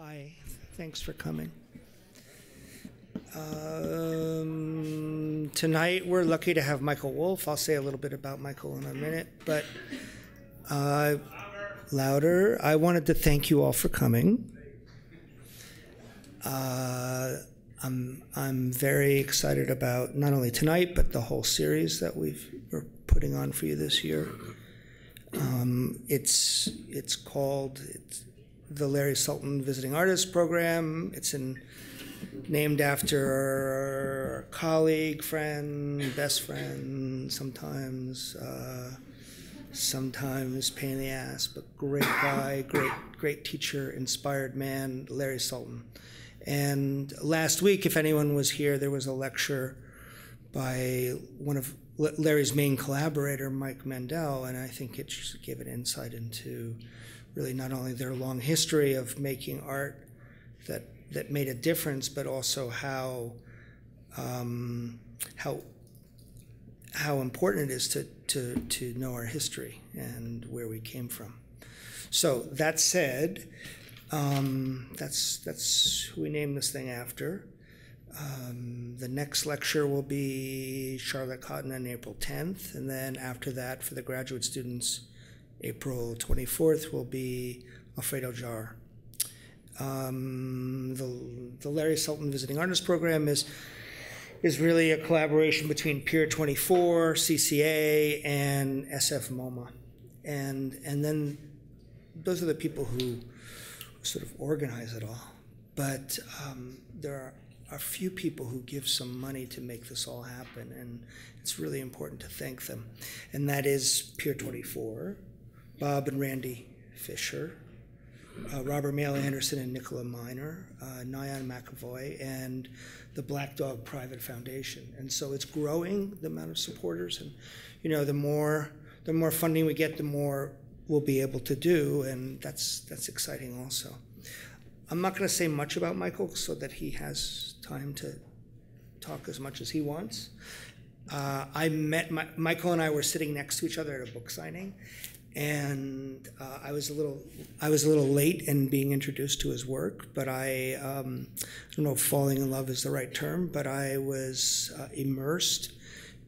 Hi, thanks for coming. Tonight we're lucky to have Michael Wolff. I'll say a little bit about Michael in a minute, but louder. I wanted to thank you all for coming. I'm very excited about not only tonight, but the whole series that we're putting on for you this year. It's called the Larry Sultan Visiting Artist Program. It's named after a colleague, friend, best friend, sometimes pain in the ass, but great guy, great teacher, inspired man, Larry Sultan. And last week, if anyone was here, there was a lecture by one of Larry's main collaborator, Mike Mandel, and I think it just gave an insight into really not only their long history of making art that made a difference, but also how important it is to know our history and where we came from. So that said, that's who we named this thing after. The next lecture will be Charlotte Cotton on April 10th, and then after that, for the graduate students, April 24th will be Alfredo Jar. The Larry Sultan Visiting Artist Program is really a collaboration between Pier 24, CCA, and SF MoMA. And then those are the people who sort of organize it all. But there are a few people who give some money to make this all happen, and it's really important to thank them. And that is Pier 24, Bob and Randy Fisher, Robert Mayle Anderson and Nicola Miner, Nyan McAvoy, and the Black Dog Private Foundation. And so it's growing, the amount of supporters, and you know, the more funding we get, the more we'll be able to do, and that's exciting also. I'm not going to say much about Michael so that he has time to talk as much as he wants. Michael and I were sitting next to each other at a book signing, and I was a little late in being introduced to his work, but I don't know if falling in love is the right term, but I was immersed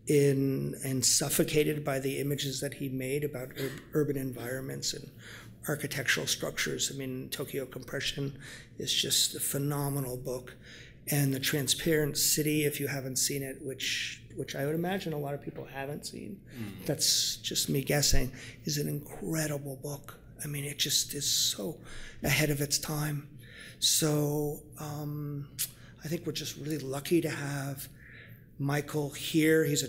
in and suffocated by the images that he made about urban environments and architectural structures. I mean, Tokyo Compression is just a phenomenal book. And The Transparent City, if you haven't seen it, which I would imagine a lot of people haven't seen, that's just me guessing, is an incredible book. I mean, it just is so ahead of its time. So I think we're just really lucky to have Michael here. He's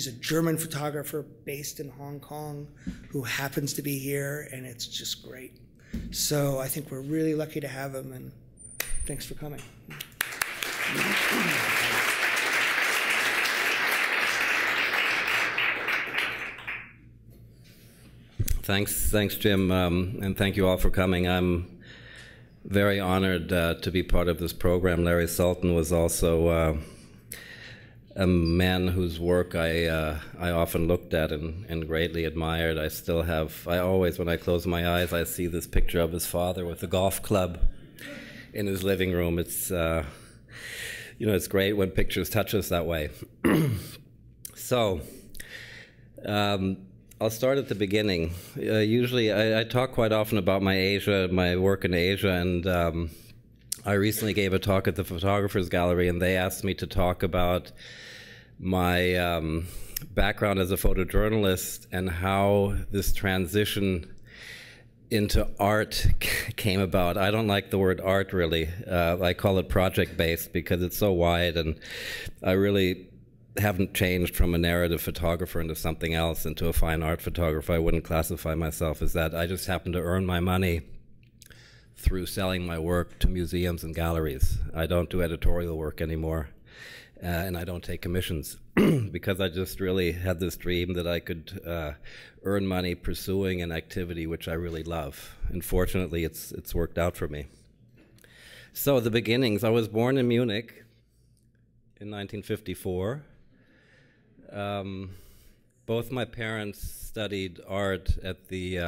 a German photographer based in Hong Kong who happens to be here, and it's just great. So I think we're really lucky to have him, and thanks for coming. Thanks, Jim, and thank you all for coming. I'm very honored to be part of this program. Larry Sultan was also a man whose work I often looked at and greatly admired. I always, when I close my eyes, I see this picture of his father with a golf club in his living room. It's, it's great when pictures touch us that way. So, I'll start at the beginning. Usually, I talk quite often about my work in Asia, and I recently gave a talk at the Photographers Gallery, and they asked me to talk about my background as a photojournalist and how this transition into art came about. I don't like the word art, really. I call it project-based because it's so wide, and I really haven't changed from a narrative photographer into something else, into a fine art photographer. I wouldn't classify myself as that. I just happen to earn my money through selling my work to museums and galleries. I don't do editorial work anymore, and I don't take commissions because I just really had this dream that I could earn money pursuing an activity which I really love. And fortunately, it's worked out for me. So the beginnings, I was born in Munich in 1954. Both my parents studied art at the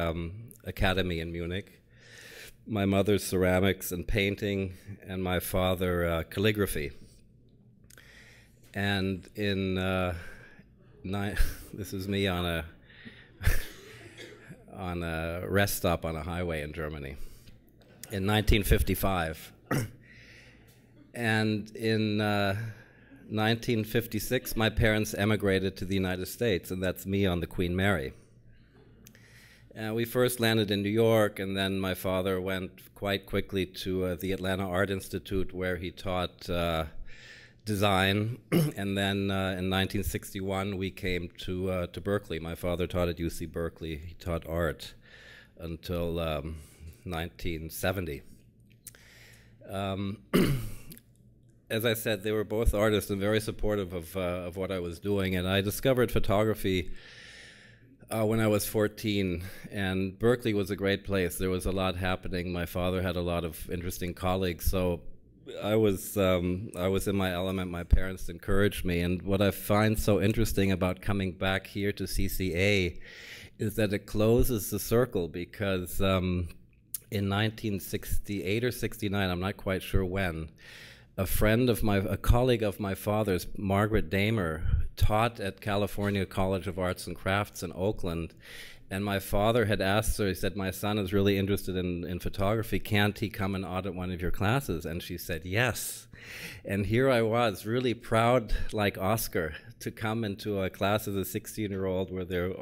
academy in Munich. my mother ceramics and painting, and my father calligraphy. And in this is me on a on a rest stop on a highway in Germany in 1955. And in 1956, my parents emigrated to the United States, and that's me on the Queen Mary. We first landed in New York, and then my father went quite quickly to the Atlanta Art Institute, where he taught design. And then in 1961, we came to Berkeley. My father taught at UC Berkeley. He taught art until 1970. As I said, they were both artists and very supportive of what I was doing. And I discovered photography when I was 14, and Berkeley was a great place. There was a lot happening. My father had a lot of interesting colleagues, so I was in my element. My parents encouraged me, and what I find so interesting about coming back here to CCA is that it closes the circle, because in 1968 or 69, I'm not quite sure when, a colleague of my father's, Margaret Damer, taught at California College of Arts and Crafts in Oakland, and my father had asked her, he said, my son is really interested in photography, can't he come and audit one of your classes? And she said, yes. And here I was, really proud, like Oscar, to come into a class as a 16-year-old where they're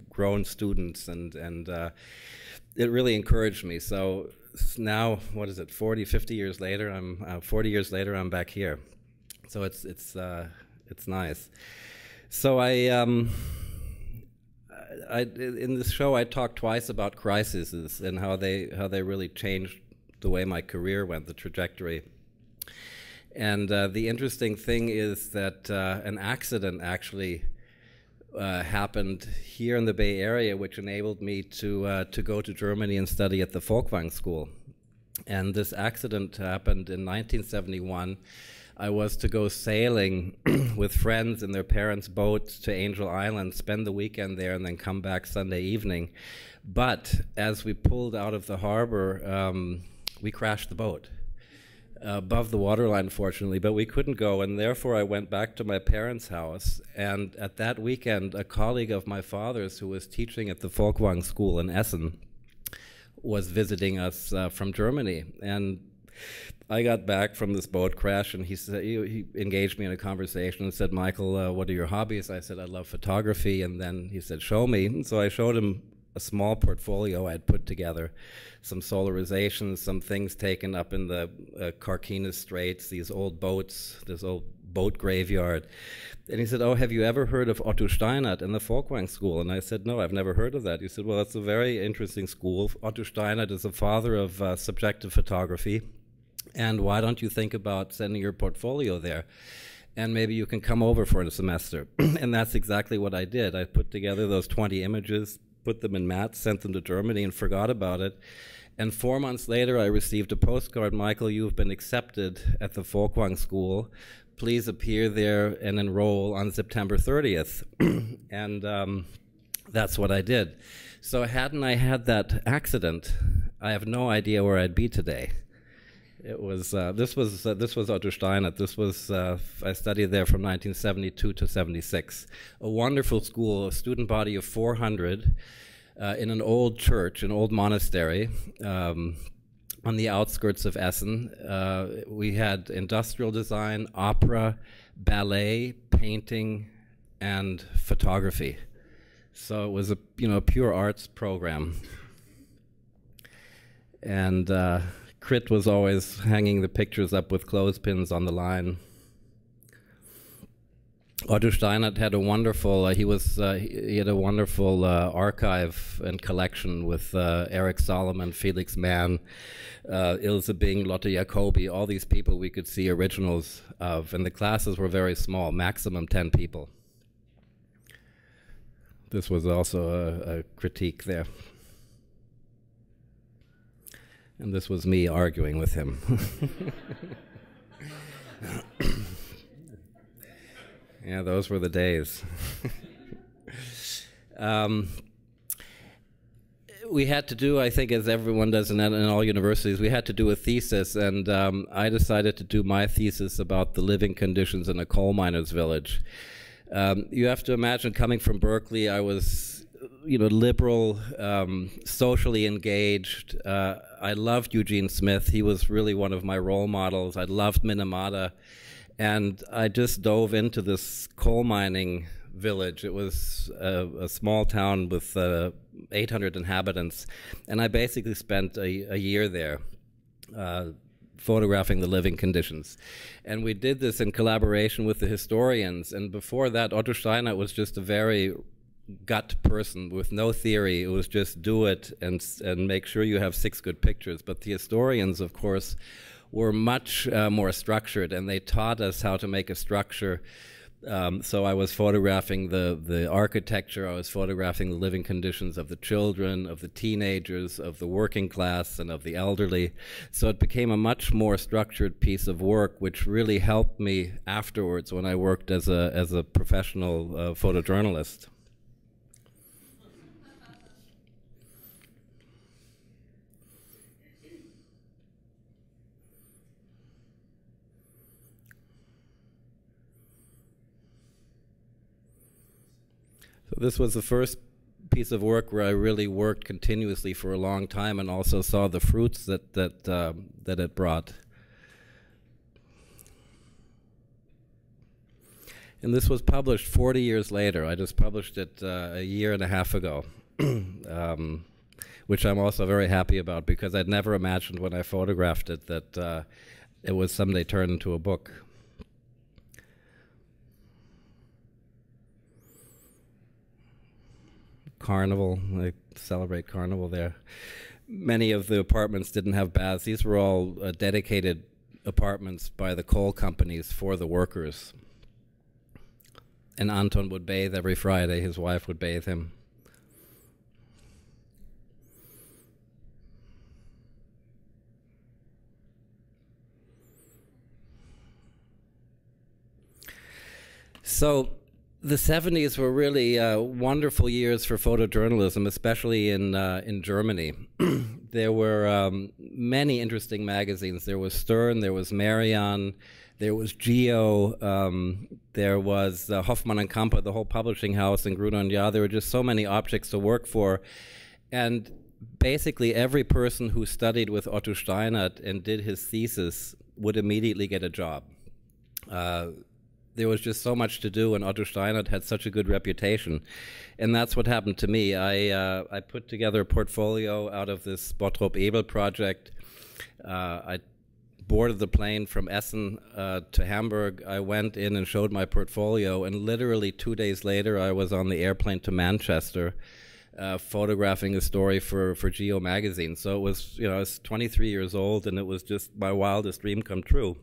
grown students, and it really encouraged me. So now, what is it, 50 years later, 40 years later, I'm back here. So it's nice. So in this show, I talked twice about crises and how they really changed the way my career went, the trajectory. And the interesting thing is that an accident actually happened here in the Bay Area, which enabled me to go to Germany and study at the Folkwang School. And this accident happened in 1971. I was to go sailing with friends in their parents' boat to Angel Island, spend the weekend there, and then come back Sunday evening. But as we pulled out of the harbor, we crashed the boat above the waterline, fortunately, but we couldn't go, and therefore I went back to my parents' house. And at that weekend, a colleague of my father's who was teaching at the Folkwang School in Essen was visiting us from Germany. And I got back from this boat crash, and he said, he engaged me in a conversation and said, Michael, what are your hobbies? I said, I love photography. And then he said, show me. And so I showed him a small portfolio I'd put together, some solarizations, some things taken up in the Carquinez Straits, these old boats, this old boat graveyard. And he said, oh, have you ever heard of Otto Steinert in the Folkwang School? And I said, no, I've never heard of that. He said, well, it's a very interesting school. Otto Steinert is the father of subjective photography. And why don't you think about sending your portfolio there? And maybe you can come over for a semester. And that's exactly what I did. I put together those 20 images, put them in mats, sent them to Germany, and forgot about it. And 4 months later, I received a postcard, Michael, you've been accepted at the Folkwang School. Please appear there and enroll on September 30th. And that's what I did. So hadn't I had that accident, I have no idea where I'd be today. It was this was Otto Steinert. This was I studied there from 1972 to 76. A wonderful school, a student body of 400 in an old church, an old monastery on the outskirts of Essen. We had industrial design, opera, ballet, painting, and photography. So it was a pure arts program. And Crit was always hanging the pictures up with clothespins on the line. Otto Steinert had a wonderful, he had a wonderful archive and collection with Eric Solomon, Felix Mann, Ilse Bing, Lotte Jacobi, all these people we could see originals of, and the classes were very small, maximum 10 people. This was also a critique there. And this was me arguing with him. Yeah, those were the days. we had to do, I think, as everyone does in all universities, we had to do a thesis, and I decided to do my thesis about the living conditions in a coal miner's village. You have to imagine, coming from Berkeley, I was, liberal, socially engaged. I loved Eugene Smith. He was really one of my role models. I loved Minamata, and I just dove into this coal mining village. It was a small town with 800 inhabitants, and I basically spent a year there photographing the living conditions. And we did this in collaboration with the historians, and before that, Otto Steinert was just a very gut person with no theory. It was just do it and make sure you have 6 good pictures. But the historians, of course, were much more structured, and they taught us how to make a structure. So I was photographing the architecture, I was photographing the living conditions of the children, of the teenagers, of the working class, and of the elderly. So it became a much more structured piece of work, which really helped me afterwards when I worked as a professional photojournalist. So this was the first piece of work where I really worked continuously for a long time, and also saw the fruits that it brought. And this was published 40 years later. I just published it a year and a half ago, which I'm also very happy about, because I'd never imagined when I photographed it that it would someday turn into a book. Carnival, I celebrate Carnival there. Many of the apartments didn't have baths. These were all dedicated apartments by the coal companies for the workers. And Anton would bathe every Friday. His wife would bathe him. So the 70s were really wonderful years for photojournalism, especially in Germany. There were many interesting magazines. There was Stern, there was Marion, there was Geo, there was Hoffmann and Kampe, the whole publishing house in Grün und Jahr. There were just so many objects to work for. And basically every person who studied with Otto Steinert and did his thesis would immediately get a job. There was just so much to do, and Otto Steinert had such a good reputation. And that's what happened to me. I put together a portfolio out of this Bottrop-Ebel project. I boarded the plane from Essen to Hamburg. I went in and showed my portfolio, and literally 2 days later I was on the airplane to Manchester photographing a story for Geo magazine. So it was, I was 23 years old, and it was just my wildest dream come true.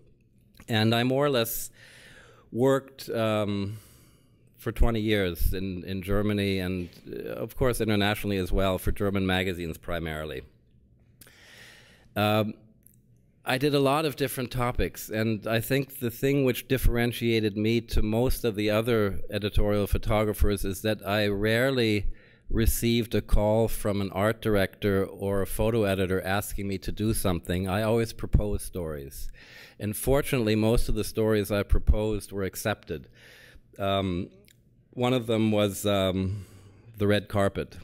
And I more or less worked for 20 years in Germany, and of course internationally as well, for German magazines primarily. I did a lot of different topics, and I think the thing which differentiated me to most of the other editorial photographers is that I rarely received a call from an art director or a photo editor asking me to do something. I always proposed stories. And fortunately, most of the stories I proposed were accepted. One of them was The Red Carpet.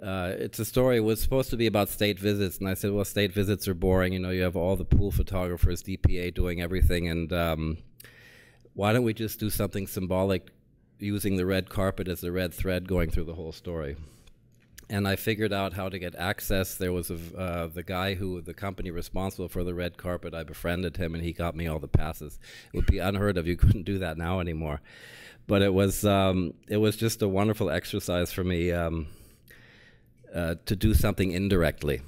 It's a story, it was supposed to be about state visits, and I said, well, state visits are boring. You have all the pool photographers, DPA doing everything, and why don't we just do something symbolic, using the red carpet as the red thread going through the whole story. And I figured out how to get access. There was the guy the company responsible for the red carpet, I befriended him, and he got me all the passes. It would be unheard of. You couldn't do that now anymore. But it was just a wonderful exercise for me to do something indirectly.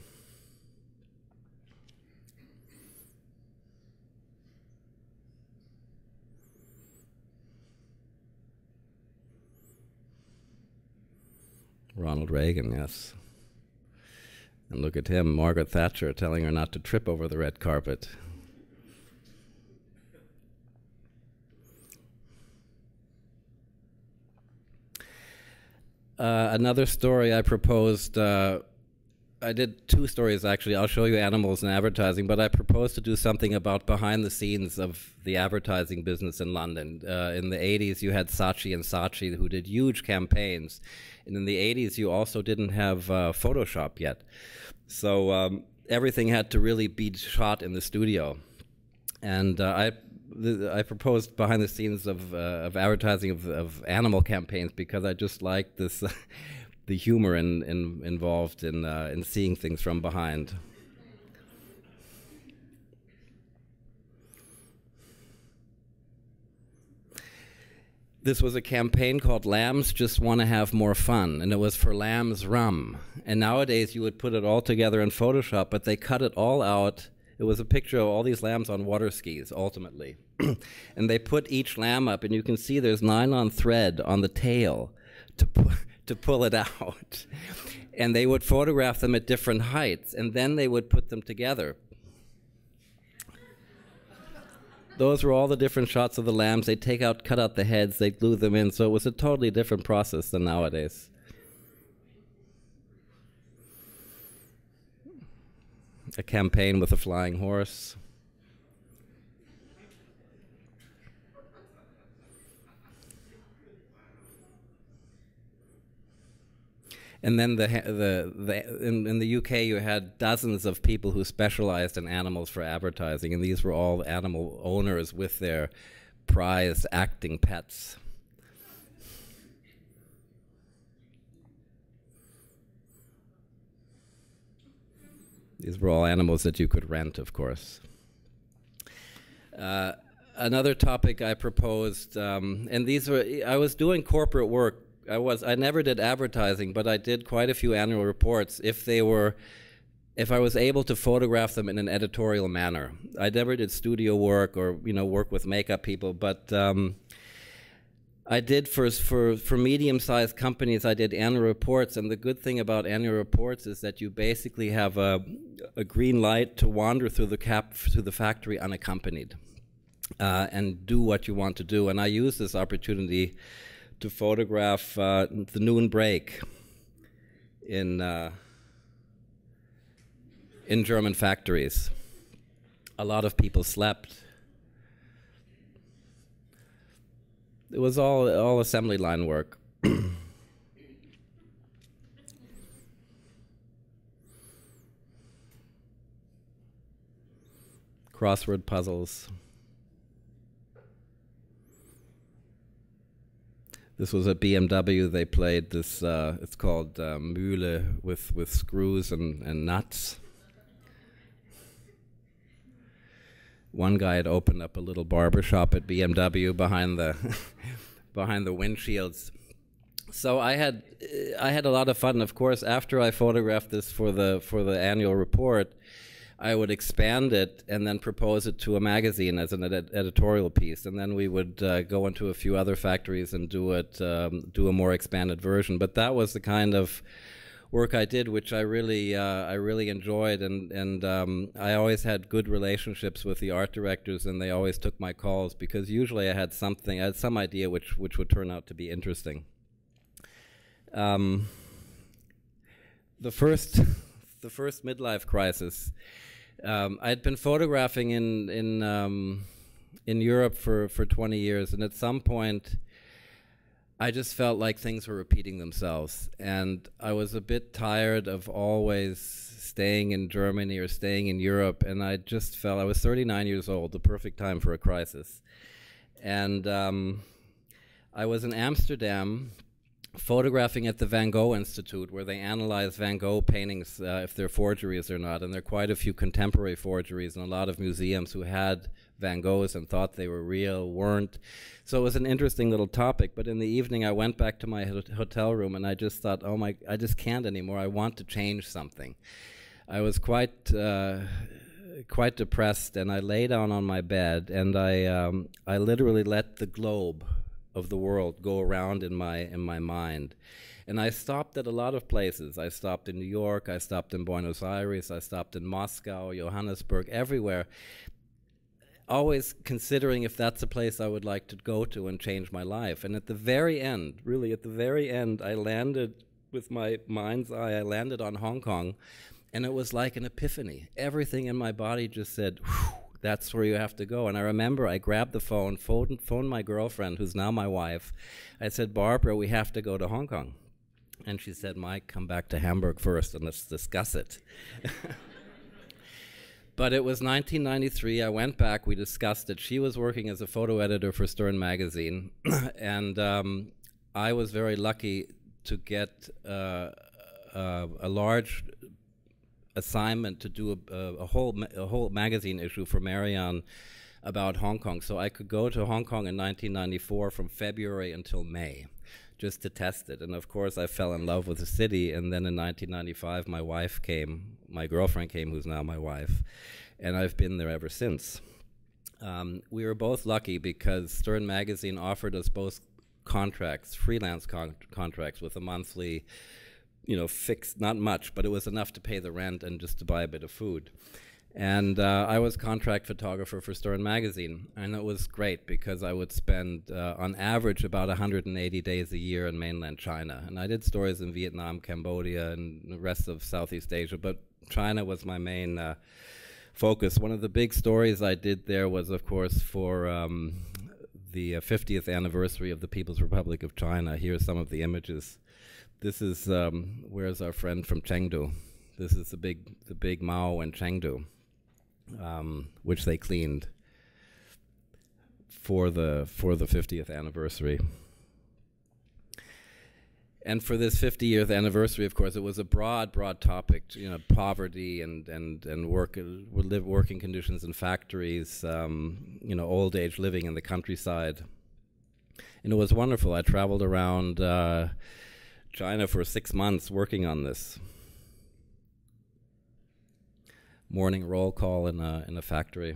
Ronald Reagan, yes. And look at him, Margaret Thatcher, telling her not to trip over the red carpet. Another story I proposed, I did 2 stories actually. I'll show you animals and advertising, but I proposed to do something about behind the scenes of the advertising business in London. In the 80s, you had Saatchi and Saatchi who did huge campaigns. And in the 80s, you also didn't have Photoshop yet. So everything had to really be shot in the studio. And I proposed behind the scenes of advertising of animal campaigns because I just liked this the humor involved in seeing things from behind. This was a campaign called Lambs Just Want to Have More Fun, and it was for Lamb's Rum. And nowadays you would put it all together in Photoshop, but they cut it all out. It was a picture of all these lambs on water skis, ultimately. And they put each lamb up, and you can see there's nylon thread on the tail to pull it out. And they would photograph them at different heights, and then they would put them together. Those were all the different shots of the lambs. They'd cut out the heads, they'd glue them in, so it was a totally different process than nowadays. A campaign with a flying horse. And then in the UK, you had dozens of people who specialized in animals for advertising, and these were all animal owners with their prized acting pets. These were all animals that you could rent, of course. Another topic I proposed, and these were, I was doing corporate work. I never did advertising, but I did quite a few annual reports if I was able to photograph them in an editorial manner. I never did studio work or work with makeup people, but I did for medium-sized companies. I did annual reports, and the good thing about annual reports is that you basically have a green light to wander through the factory unaccompanied and do what you want to do. And I used this opportunity to photograph the noon break in German factories. A lot of people slept. It was all assembly line work. Crossword puzzles. This was at BMW. They played this, it's called Mühle with screws and nuts. One guy had opened up a little barber shop at BMW behind the behind the windshields. So I had a lot of fun. Of course, after I photographed this for the annual report, I would expand it and then propose it to a magazine as an editorial piece, and then we would go into a few other factories and do a more expanded version. But that was the kind of work I did, which I really enjoyed, and I always had good relationships with the art directors, and they always took my calls because usually I had some idea which would turn out to be interesting. The first midlife crisis. I had been photographing in Europe for 20 years, and at some point I just felt like things were repeating themselves, and I was a bit tired of always staying in Germany or staying in Europe, and I just felt, I was 39 years old, the perfect time for a crisis. And I was in Amsterdam photographing at the Van Gogh Institute, where they analyze Van Gogh paintings, if they're forgeries or not, and there are quite a few contemporary forgeries, and a lot of museums who had Van Goghs and thought they were real weren't. So it was an interesting little topic, but in the evening I went back to my hotel room and I just thought, I just can't anymore, I want to change something. I was quite depressed, and I lay down on my bed, and I literally let the globe of the world go around in my mind. And I stopped at a lot of places. I stopped in New York, I stopped in Buenos Aires, I stopped in Moscow, Johannesburg, everywhere. always considering if that's a place I would like to go to and change my life. And at the very end, really at the very end, I landed with my mind's eye, I landed on Hong Kong, and it was like an epiphany. Everything in my body just said, whew, that's where you have to go. And I remember I grabbed the phone, phoned my girlfriend, who's now my wife. I said, Barbara, we have to go to Hong Kong. And she said, Mike, come back to Hamburg first and let's discuss it. But it was 1993. I went back. We discussed it. She was working as a photo editor for Stern magazine. And I was very lucky to get a large assignment to do a whole magazine issue for Marianne about Hong Kong. So I could go to Hong Kong in 1994 from February until May, just to test it. And of course I fell in love with the city, and then in 1995 my girlfriend came, who's now my wife, and I've been there ever since. We were both lucky because Stern magazine offered us both contracts, freelance contracts with a monthly, fixed, not much, but it was enough to pay the rent and just to buy a bit of food. And I was contract photographer for Stern magazine, and it was great because I would spend, on average, about 180 days a year in mainland China. And I did stories in Vietnam, Cambodia, and the rest of Southeast Asia, but China was my main focus. One of the big stories I did there was, of course, for the 50th anniversary of the People's Republic of China. Here are some of the images. This is, where's our friend from Chengdu? This is the big Mao in Chengdu. Which they cleaned for the 50th anniversary. And for this 50th anniversary, of course, it was a broad topic, poverty and working conditions in factories, old age living in the countryside. And it was wonderful. I traveled around China for 6 months working on this. Morning roll call in a factory.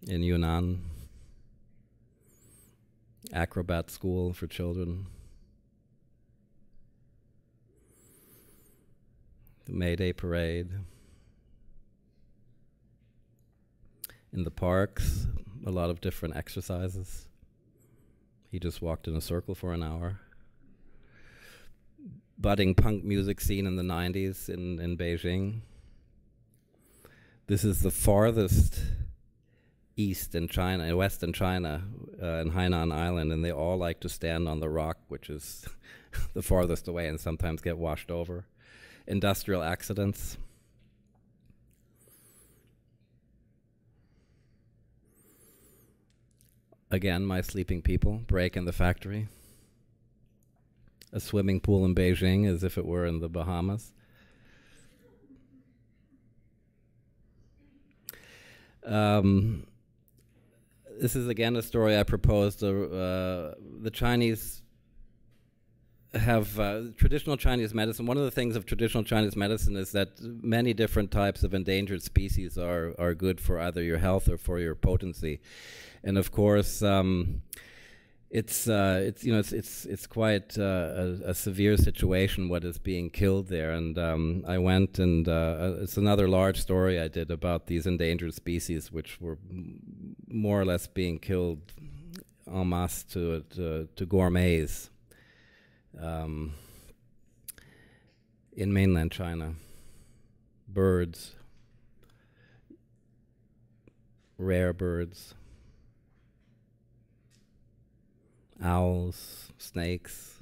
In Yunnan. Acrobat school for children. The May Day parade. In the parks, a lot of different exercises. He just walked in a circle for an hour. Budding punk music scene in the 90s in Beijing. This is the farthest east in China, west in China, in Hainan Island, and they all like to stand on the rock, which is the farthest away, and sometimes get washed over. Industrial accidents. Again, my sleeping people, break in the factory. A swimming pool in Beijing as if it were in the Bahamas. This is again a story I proposed. The Chinese have traditional Chinese medicine. One of the things of traditional Chinese medicine is that many different types of endangered species are good for either your health or for your potency. And of course, it's quite a severe situation what is being killed there, and I went and it's another large story I did about these endangered species which were more or less being killed en masse to gourmets in mainland China. Birds, rare birds. Owls, snakes,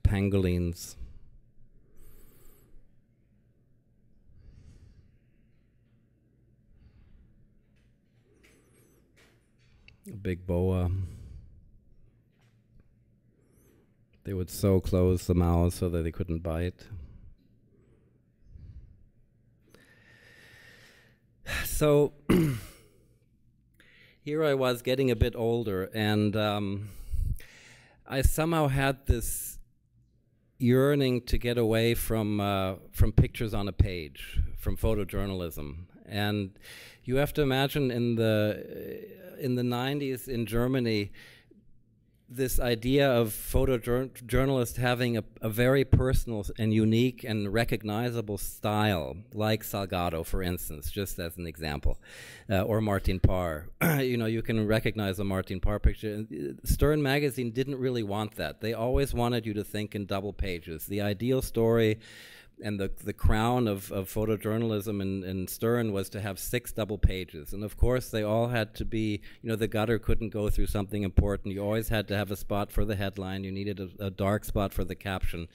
pangolins, a big boa. They would sew close the mouths so that they couldn't bite. So here I was getting a bit older, and I somehow had this yearning to get away from pictures on a page, from photojournalism. And you have to imagine in the 90s in Germany, this idea of photojournalists having a very personal and unique and recognizable style, like Salgado, for instance, just as an example, or Martin Parr. You know, you can recognize a Martin Parr picture. Stern magazine didn't really want that. They always wanted you to think in double pages. The ideal story and the crown of photojournalism in Stern was to have 6 double pages. And of course, they all had to be, you know, the gutter couldn't go through something important. You always had to have a spot for the headline. You needed a dark spot for the caption.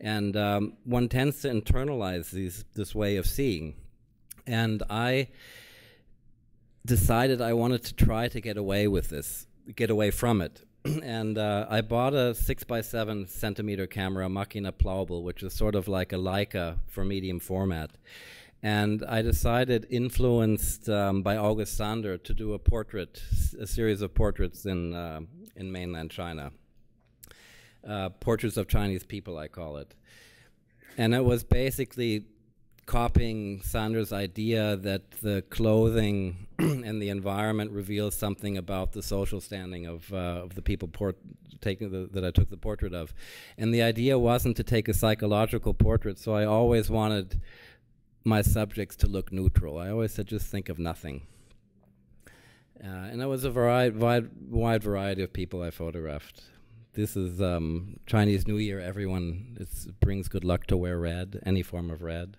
And one tends to internalize this way of seeing. And I decided I wanted to try to get away with this, get away from it. And I bought a 6x7 centimeter camera, Machina Plauble, which is sort of like a Leica for medium format. And I decided, influenced by August Sander, to do a series of portraits in mainland China. Portraits of Chinese people, I call it. And it was basically copying Sander's idea that the clothing and the environment reveals something about the social standing of the people that I took the portrait of. And the idea wasn't to take a psychological portrait, so I always wanted my subjects to look neutral. I always said, just think of nothing. And there was a wide variety of people I photographed. This is Chinese New Year. Everyone, it brings good luck to wear red, any form of red.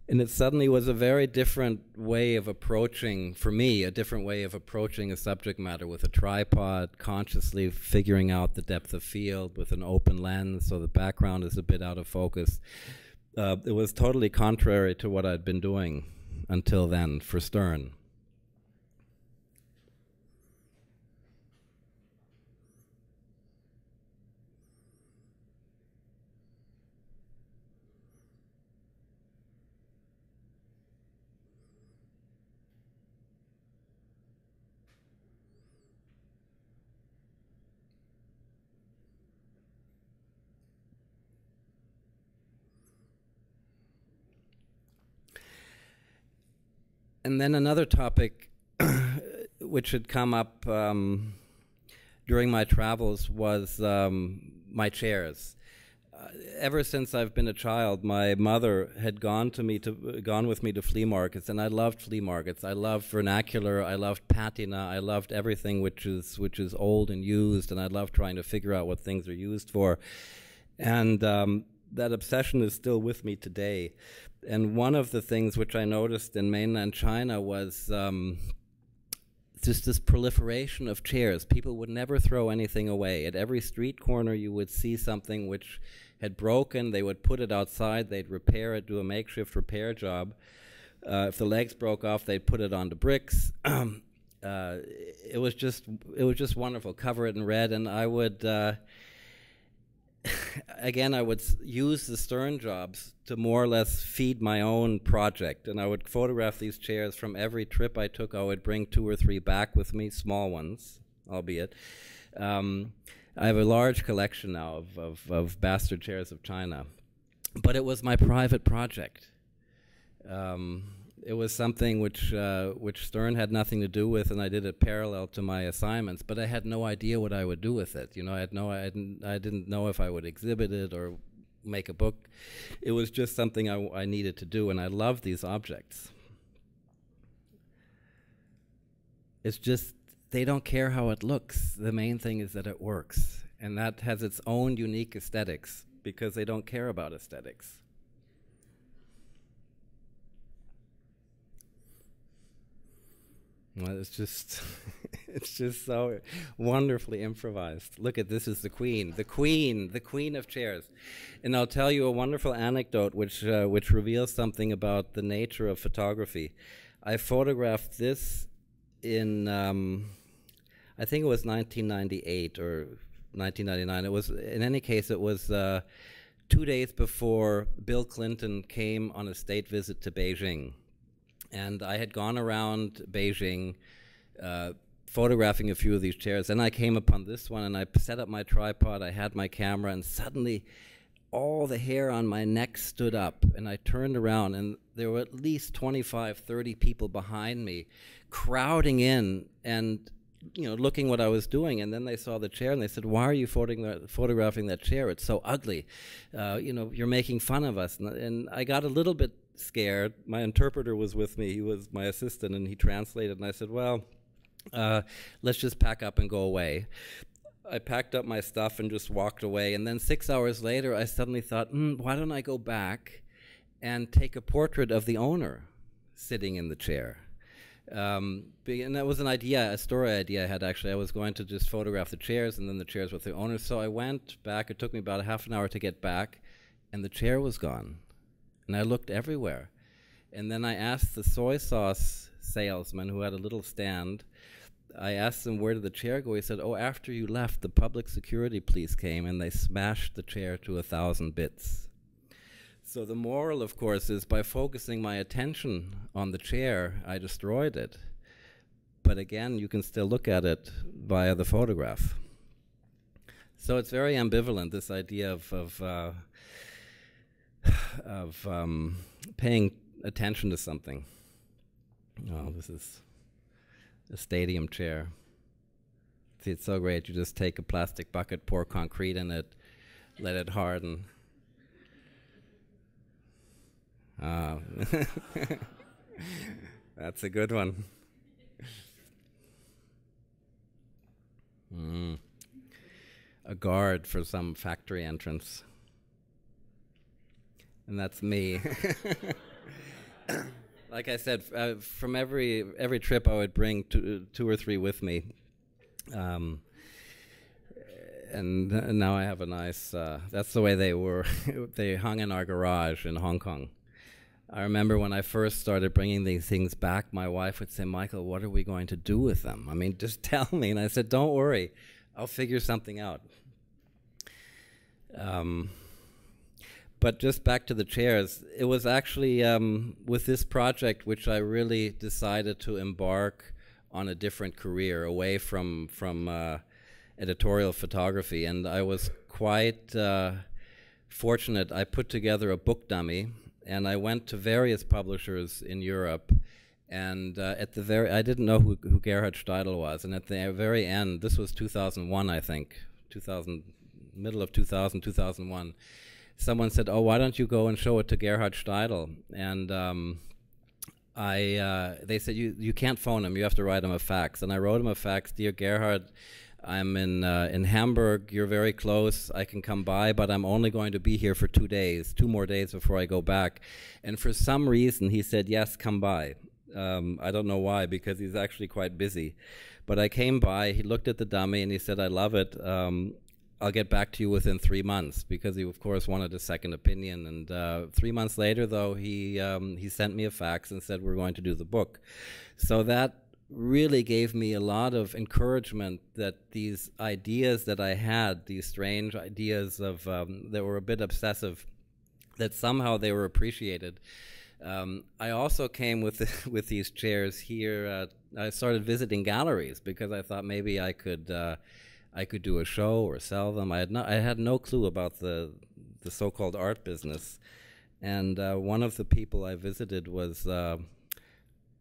And it suddenly was a very different way of approaching, for me, a different way of approaching a subject matter with a tripod, consciously figuring out the depth of field with an open lens so the background is a bit out of focus. It was totally contrary to what I'd been doing until then for Stern. And then another topic which had come up during my travels was my chairs. Ever since I've been a child, my mother had gone with me to flea markets, and I loved flea markets. I loved vernacular. I loved patina. I loved everything which is old and used, and I loved trying to figure out what things are used for. And that obsession is still with me today. And one of the things which I noticed in mainland China was just this proliferation of chairs. People would never throw anything away. At every street corner you would see something which had broken. They would put it outside. They'd repair it, do a makeshift repair job. If the legs broke off, they'd put it onto bricks. It was just wonderful. Cover it in red, and I would again, I would use the Stern jobs to more or less feed my own project, and I would photograph these chairs. From every trip I took, I would bring 2 or 3 back with me, small ones, albeit. I have a large collection now of bastard chairs of China, but it was my private project. It was something which Stern had nothing to do with, and I did it parallel to my assignments. But I had no idea what I would do with it. You know, I didn't know if I would exhibit it or make a book. It was just something I needed to do, and I love these objects. It's just they don't care how it looks. The main thing is that it works, and that has its own unique aesthetics because they don't care about aesthetics. Well, it's just so wonderfully improvised. Look at this is the queen of chairs. And I'll tell you a wonderful anecdote which reveals something about the nature of photography. I photographed this in, I think it was 1998 or 1999. It was, in any case, it was 2 days before Bill Clinton came on a state visit to Beijing. And I had gone around Beijing photographing a few of these chairs. Then I came upon this one, and I set up my tripod. I had my camera, and suddenly all the hair on my neck stood up, and I turned around, and there were at least 25, 30 people behind me crowding in and, you know, looking what I was doing. And then they saw the chair, and they said, "Why are you photographing that chair? It's so ugly. You know, you're making fun of us." And I got a little bit scared. My interpreter was with me. He was my assistant, and he translated. And I said, "Well, let's just pack up and go away." I packed up my stuff and just walked away. And then 6 hours later, I suddenly thought, why don't I go back and take a portrait of the owner sitting in the chair? And that was an idea, a story idea I had, actually. I was going to just photograph the chairs and then the chairs with the owners. So I went back. It took me about a half an hour to get back, and the chair was gone. And I looked everywhere. And then I asked the soy sauce salesman, who had a little stand, I asked him, "Where did the chair go?" He said, "Oh, after you left, the public security police came and they smashed the chair to 1,000 bits." So the moral, of course, is by focusing my attention on the chair, I destroyed it. But again, you can still look at it via the photograph. So it's very ambivalent, this idea of paying attention to something. Oh, this is a stadium chair. See, it's so great. You just take a plastic bucket, pour concrete in it, let it harden. That's a good one. A guard for some factory entrance. And that's me. Like I said, from every trip I would bring two or three with me. And now I have a nice, that's the way they were. They hung in our garage in Hong Kong. I remember when I first started bringing these things back, my wife would say, "Michael, what are we going to do with them? I mean, just tell me." And I said, "Don't worry, I'll figure something out." But just back to the chairs, it was actually with this project which I really decided to embark on a different career away from editorial photography. And I was quite fortunate. I put together a book dummy, and I went to various publishers in Europe. And I didn't know who Gerhard Steidl was. And at the very end, this was 2001, I think, middle of 2000, 2001. Someone said, "Oh, why don't you go and show it to Gerhard Steidl?" And they said, you can't phone him, you have to write him a fax. And I wrote him a fax: "Dear Gerhard, I'm in Hamburg, you're very close, I can come by, but I'm only going to be here for 2 days, 2 more days before I go back." And for some reason he said, "Yes, come by." I don't know why, because he's actually quite busy. But I came by, he looked at the dummy, and he said, "I love it. I'll get back to you within 3 months," because he, of course, wanted a second opinion. And 3 months later, though, he sent me a fax and said, "We're going to do the book." So that really gave me a lot of encouragement that these ideas that I had, these strange ideas of that were a bit obsessive, that somehow they were appreciated. I also came with these chairs here. I started visiting galleries because I thought maybe I could do a show or sell them. I had no clue about the so-called art business. And one of the people I visited was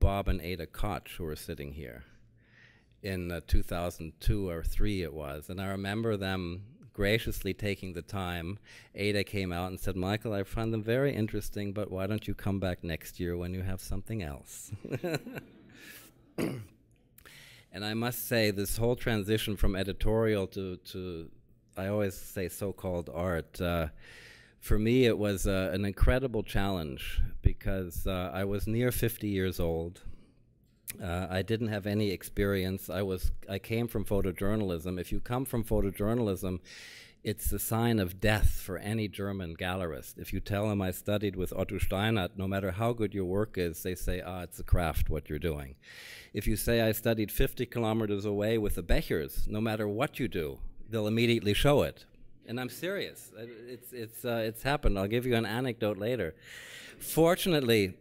Bob and Ada Koch, who were sitting here in 2002 or 3 it was. And I remember them graciously taking the time. Ada came out and said, "Michael, I find them very interesting, but why don't you come back next year when you have something else?" And I must say, this whole transition from editorial to I always say so-called art, for me it was an incredible challenge, because I was near 50 years old. I didn't have any experience. I came from photojournalism. If you come from photojournalism, it's a sign of death for any German gallerist. If you tell them I studied with Otto Steinert, no matter how good your work is, they say, "It's a craft what you're doing." If you say I studied 50 kilometers away with the Bechers, no matter what you do, they'll immediately show it. And I'm serious. It's happened. I'll give you an anecdote later. Fortunately,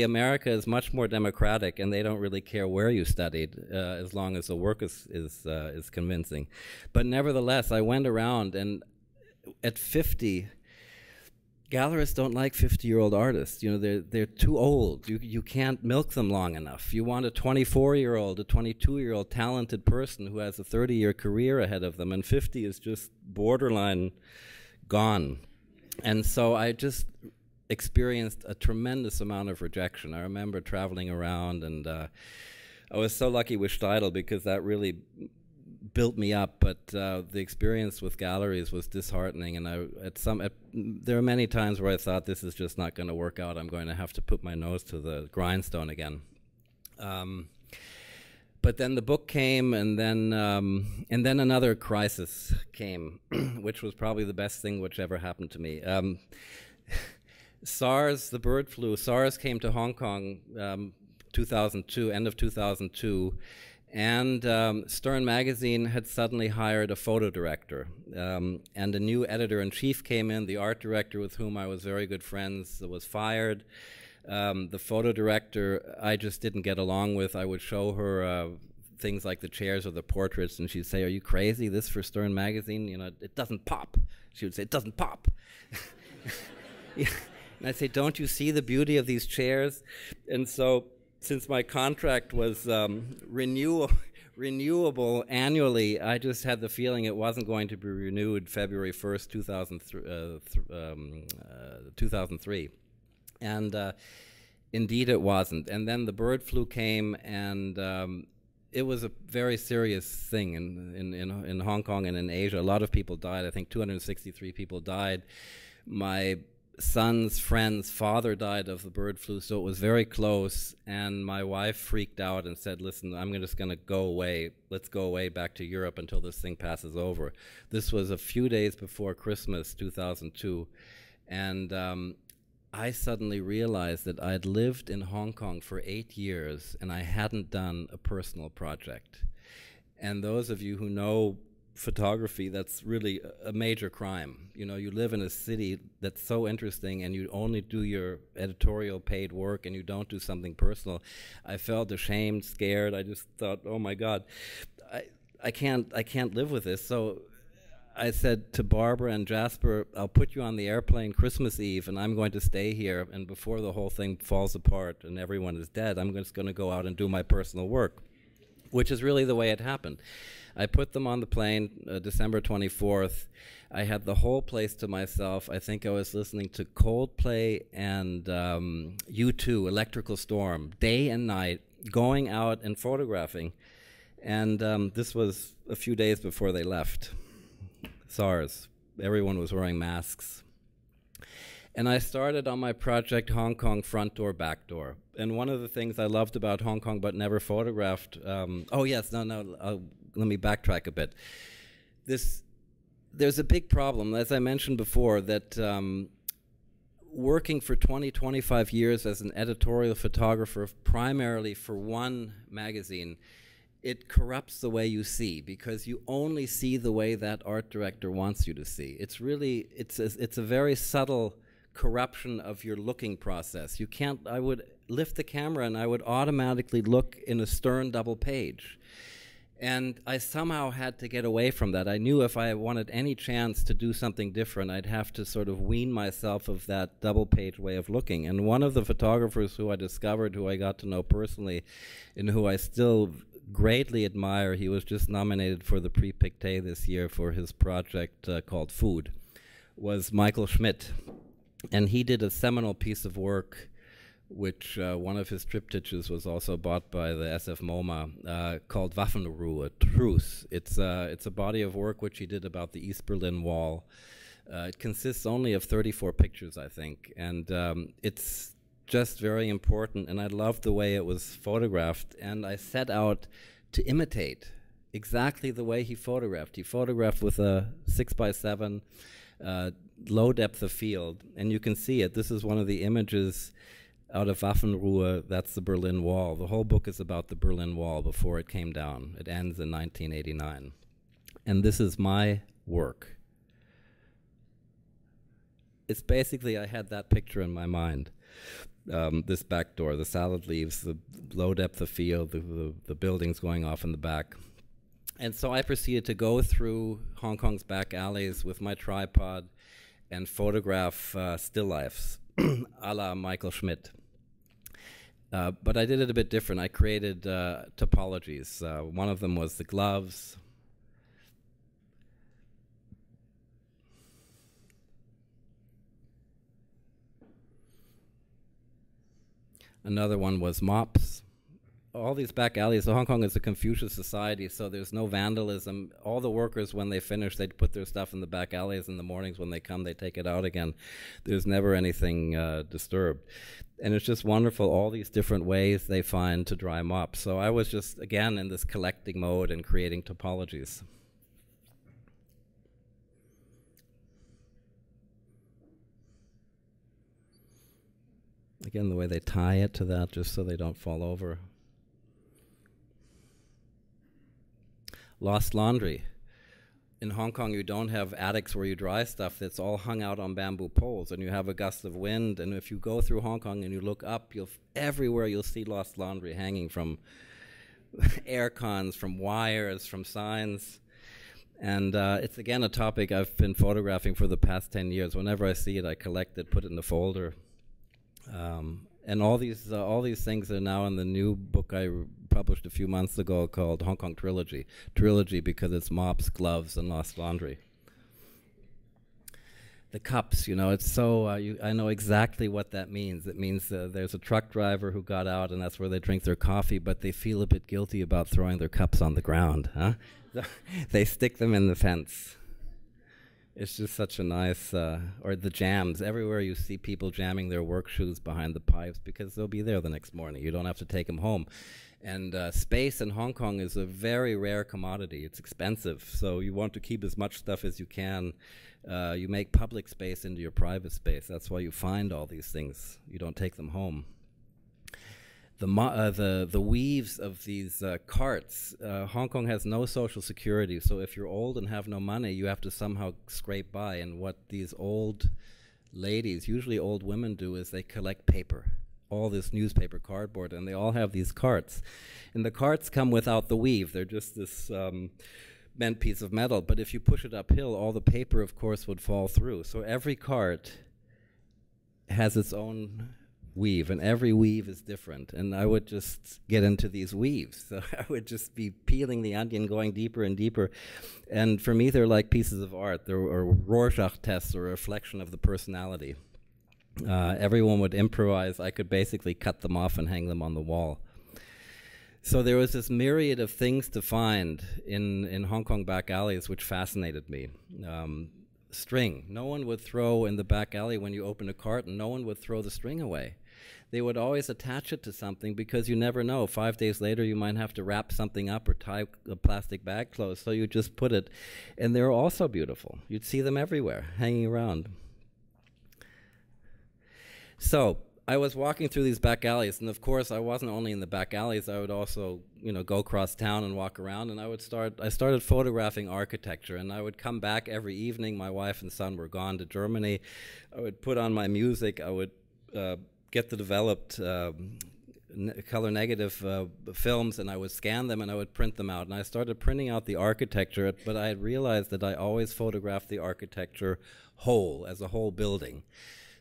America is much more democratic, and they don't really care where you studied, as long as the work is convincing. But nevertheless, I went around, and at 50, gallerists don't like 50-year-old artists. You know, they're too old. You can't milk them long enough. You want a 24-year-old, a 22-year-old talented person who has a 30-year career ahead of them, and 50 is just borderline gone. And so I just experienced a tremendous amount of rejection. I remember traveling around, and I was so lucky with Steidl because that really built me up, but the experience with galleries was disheartening, and there are many times where I thought, this is just not going to work out. I'm going to have to put my nose to the grindstone again. But then the book came, and then another crisis came, which was probably the best thing which ever happened to me. SARS, the bird flu, SARS came to Hong Kong 2002, end of 2002, and Stern Magazine had suddenly hired a photo director, and a new editor-in-chief came in. The art director, with whom I was very good friends, was fired. The photo director I just didn't get along with. I would show her things like the chairs or the portraits, and she'd say, "Are you crazy? This for Stern Magazine? You know, it doesn't pop." She would say, "It doesn't pop." Yeah. And I'd say, "Don't you see the beauty of these chairs?" And so, since my contract was renewable annually, I just had the feeling it wasn't going to be renewed February 1st, 2003. And indeed it wasn't. And then the bird flu came, and it was a very serious thing in Hong Kong and in Asia. A lot of people died. I think 263 people died. My son's friend's father died of the bird flu, so it was very close, and my wife freaked out and said, "Listen, I'm just going to go away. Let's go away back to Europe until this thing passes over." This was a few days before Christmas 2002, and I suddenly realized that I'd lived in Hong Kong for 8 years and I hadn't done a personal project. And those of you who know photography, that's really a major crime. You know, you live in a city that's so interesting and you only do your editorial paid work and you don't do something personal. I felt ashamed, scared. I just thought, oh my God, I can't live with this. So I said to Barbara and Jasper, "I'll put you on the airplane Christmas Eve and I'm going to stay here, and before the whole thing falls apart and everyone is dead, I'm just going to go out and do my personal work," which is really the way it happened. I put them on the plane December 24th. I had the whole place to myself. I think I was listening to Coldplay and U2, Electrical Storm, day and night, going out and photographing. And this was a few days before they left. SARS. Everyone was wearing masks. And I started on my project Hong Kong Front Door, Back Door. And one of the things I loved about Hong Kong but never photographed, let me backtrack a bit. There's a big problem, as I mentioned before, that working for 20, 25 years as an editorial photographer, primarily for one magazine, it corrupts the way you see, because you only see the way that art director wants you to see. It's really, it's a very subtle corruption of your looking process. You can't, I would lift the camera and I would automatically look in a Stern double page. And I somehow had to get away from that. I knew if I wanted any chance to do something different, I'd have to sort of wean myself of that double page way of looking. And one of the photographers who I discovered, who I got to know personally, and who I still greatly admire, he was just nominated for the Prix Pictet this year for his project called Food, was Michael Schmidt. And he did a seminal piece of work, which one of his triptychs was also bought by the SF MoMA, called Waffenruhe, Truce. It's a body of work which he did about the East Berlin Wall. It consists only of 34 pictures, I think, and it's just very important, and I loved the way it was photographed, and I set out to imitate exactly the way he photographed. He photographed with a 6x7, low depth of field, and you can see it. This is one of the images out of Waffenruhe. That's the Berlin Wall. The whole book is about the Berlin Wall before it came down. It ends in 1989. And this is my work. It's basically, I had that picture in my mind. This back door, the salad leaves, the low depth of field, the buildings going off in the back. And so I proceeded to go through Hong Kong's back alleys with my tripod and photograph still lifes, a la Michael Schmidt. But I did it a bit different. I created topologies. One of them was the gloves. Another one was mops. All these back alleys, so Hong Kong is a Confucius society, so there's no vandalism. All the workers, when they finish, they put their stuff in the back alleys. In the mornings when they come, they take it out again. There's never anything disturbed. And it's just wonderful, all these different ways they find to dry mops. So I was just, again, in this collecting mode and creating topologies. Again, the way they tie it to that, just so they don't fall over. Lost laundry. In Hong Kong, you don't have attics where you dry stuff. It's all hung out on bamboo poles, and you have a gust of wind. And if you go through Hong Kong and you look up, everywhere you'll see lost laundry hanging from air cons, from wires, from signs. And it's, again, a topic I've been photographing for the past 10 years. Whenever I see it, I collect it, put it in a folder. And all these things are now in the new book I published a few months ago called Hong Kong Trilogy. Trilogy because it's mops, gloves, and lost laundry. The cups, you know, it's so, I know exactly what that means. It means there's a truck driver who got out and that's where they drink their coffee, but they feel a bit guilty about throwing their cups on the ground, huh? They stick them in the fence. It's just such a nice, or the jams. Everywhere you see people jamming their work shoes behind the pipes because they'll be there the next morning. You don't have to take them home. And space in Hong Kong is a very rare commodity. It's expensive, so you want to keep as much stuff as you can. You make public space into your private space. That's why you find all these things. You don't take them home. The weaves of these carts, Hong Kong has no social security, so if you're old and have no money, you have to somehow scrape by. And what these old ladies, usually old women, do is they collect paper, all this newspaper, cardboard, and they all have these carts. And the carts come without the weave. They're just this bent piece of metal. But if you push it uphill, all the paper, of course, would fall through. So every cart has its own weave, and every weave is different. And I would just get into these weaves. So I would just be peeling the onion, going deeper and deeper. And for me, they're like pieces of art. They're Rorschach tests, or a reflection of the personality. Everyone would improvise. I could basically cut them off and hang them on the wall. So there was this myriad of things to find in Hong Kong back alleys which fascinated me. String. No one would throw in the back alley when you open a carton, no one would throw the string away. They would always attach it to something because you never know. 5 days later, you might have to wrap something up or tie a plastic bag closed, so you just put it. And they're also beautiful. You'd see them everywhere, hanging around. So I was walking through these back alleys, and of course, I wasn't only in the back alleys. I would also, go across town and walk around, and I started photographing architecture, and I would come back every evening. My wife and son were gone to Germany. I would put on my music. I would get the developed color negative films, and I would scan them and I would print them out. And I started printing out the architecture, but I had realized that I always photographed the architecture whole, as a whole building.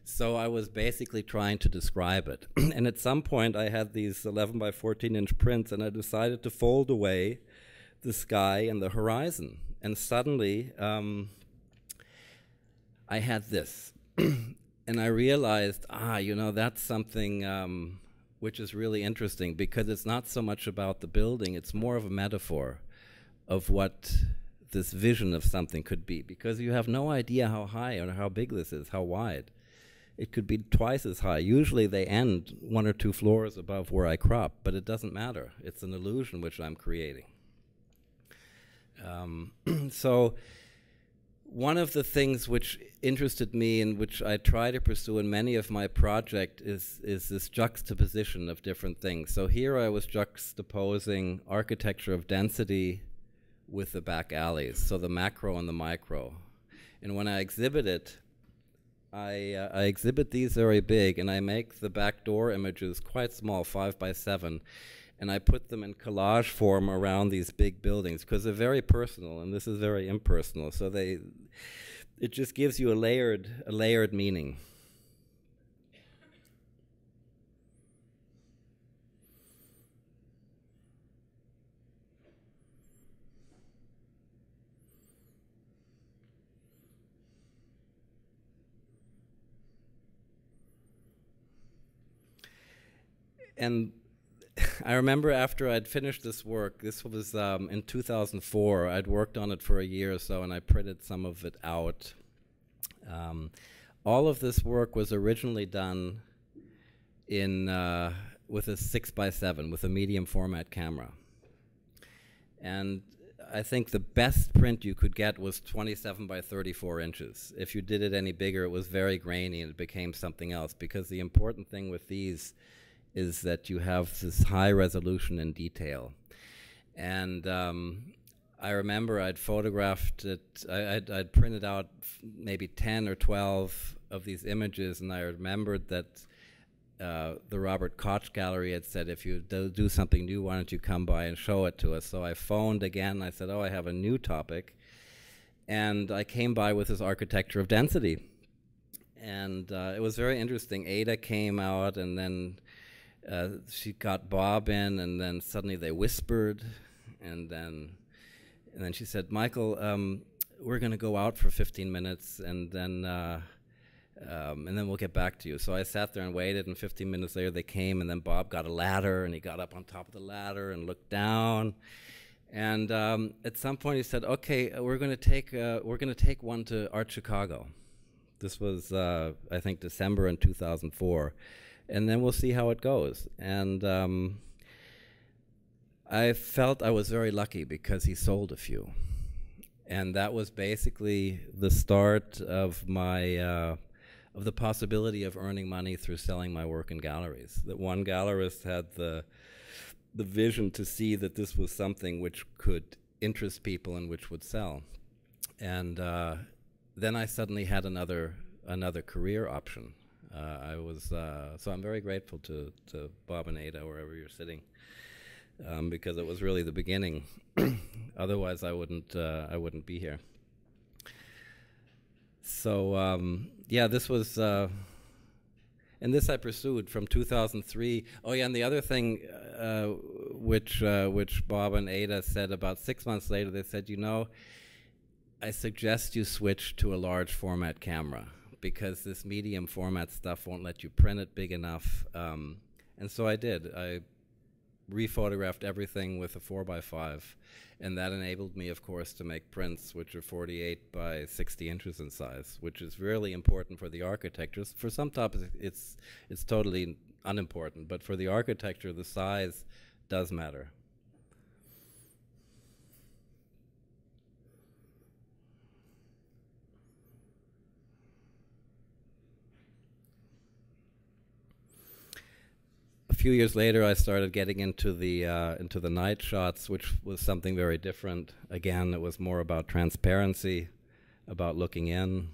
So I was basically trying to describe it. And at some point I had these 11 by 14 inch prints, and I decided to fold away the sky and the horizon. And suddenly I had this. And I realized, that's something which is really interesting, because it's not so much about the building, it's more of a metaphor of what this vision of something could be, because you have no idea how high or how big this is, how wide. It could be twice as high. Usually they end 1 or 2 floors above where I crop, but it doesn't matter. It's an illusion which I'm creating. So one of the things which interested me and which I try to pursue in many of my projects is this juxtaposition of different things. So here I was juxtaposing architecture of density with the back alleys, so the macro and the micro. And when I exhibit it, I exhibit these very big, and I make the back door images quite small, 5 by 7. and I put them in collage form around these big buildings because they're very personal, and this is very impersonal. So it just gives you a layered meaning. And I remember after I'd finished this work, this was in 2004, I'd worked on it for a year or so, and I printed some of it out. All of this work was originally done with a 6x7, with a medium format camera. And I think the best print you could get was 27 by 34 inches. If you did it any bigger, it was very grainy and it became something else, because the important thing with these is that you have this high resolution and detail. And I remember I'd photographed it, I'd printed out maybe 10 or 12 of these images, and I remembered that the Robert Koch Gallery had said, if you do something new, why don't you come by and show it to us? So I phoned again, I said, oh, I have a new topic. And I came by with this architecture of density. And it was very interesting. Ada came out, and then she got Bob in, and then suddenly they whispered, and then she said, Michael, we're going to go out for 15 minutes, and then we'll get back to you. So I sat there and waited, and 15 minutes later they came, and then Bob got a ladder, and he got up on top of the ladder and looked down. And at some point he said, okay, we're going to take one to Art Chicago. This was, I think, December in 2004. And then we'll see how it goes. And I felt I was very lucky because he sold a few. And that was basically the start of my, of the possibility of earning money through selling my work in galleries. That one gallerist had the vision to see that this was something which could interest people and which would sell. And then I suddenly had another career option. So I'm very grateful to Bob and Ada, wherever you're sitting, because it was really the beginning. Otherwise, I wouldn't be here. So yeah, this was, and this I pursued from 2003. Oh yeah, and the other thing which Bob and Ada said about 6 months later, they said, you know, I suggest you switch to a large format camera, because this medium format stuff won't let you print it big enough. And so I did. I rephotographed everything with a 4x5, and that enabled me, of course, to make prints which are 48 by 60 inches in size, which is really important for the architecture. For some topics, it's totally unimportant, but for the architecture, the size does matter. A few years later, I started getting into the night shots, which was something very different. Again, it was more about transparency, about looking in.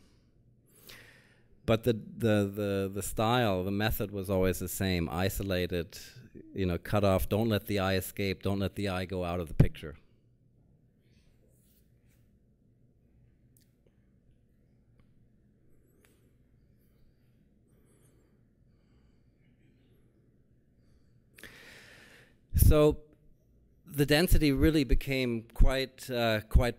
But the style, the method was always the same: isolated, you know, cut off. Don't let the eye escape. Don't let the eye go out of the picture. So the density really became quite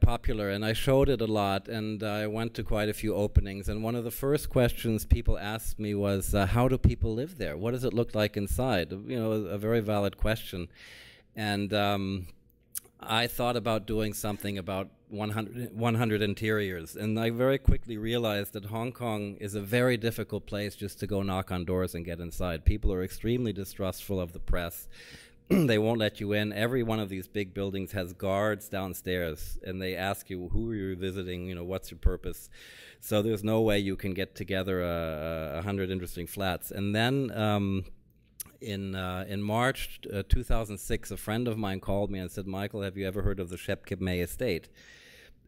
popular, and I showed it a lot, and I went to quite a few openings. And one of the first questions people asked me was, how do people live there? What does it look like inside? You know, a very valid question. And I thought about doing something about 100 interiors, and I very quickly realized that Hong Kong is a very difficult place just to go knock on doors and get inside. People are extremely distrustful of the press. They won't let you in. Every one of these big buildings has guards downstairs, and they ask you, who are you visiting, you know, what's your purpose? So there's no way you can get together 100 interesting flats. And then in March 2006, a friend of mine called me and said, Michael, have you ever heard of the Shep Kip May estate?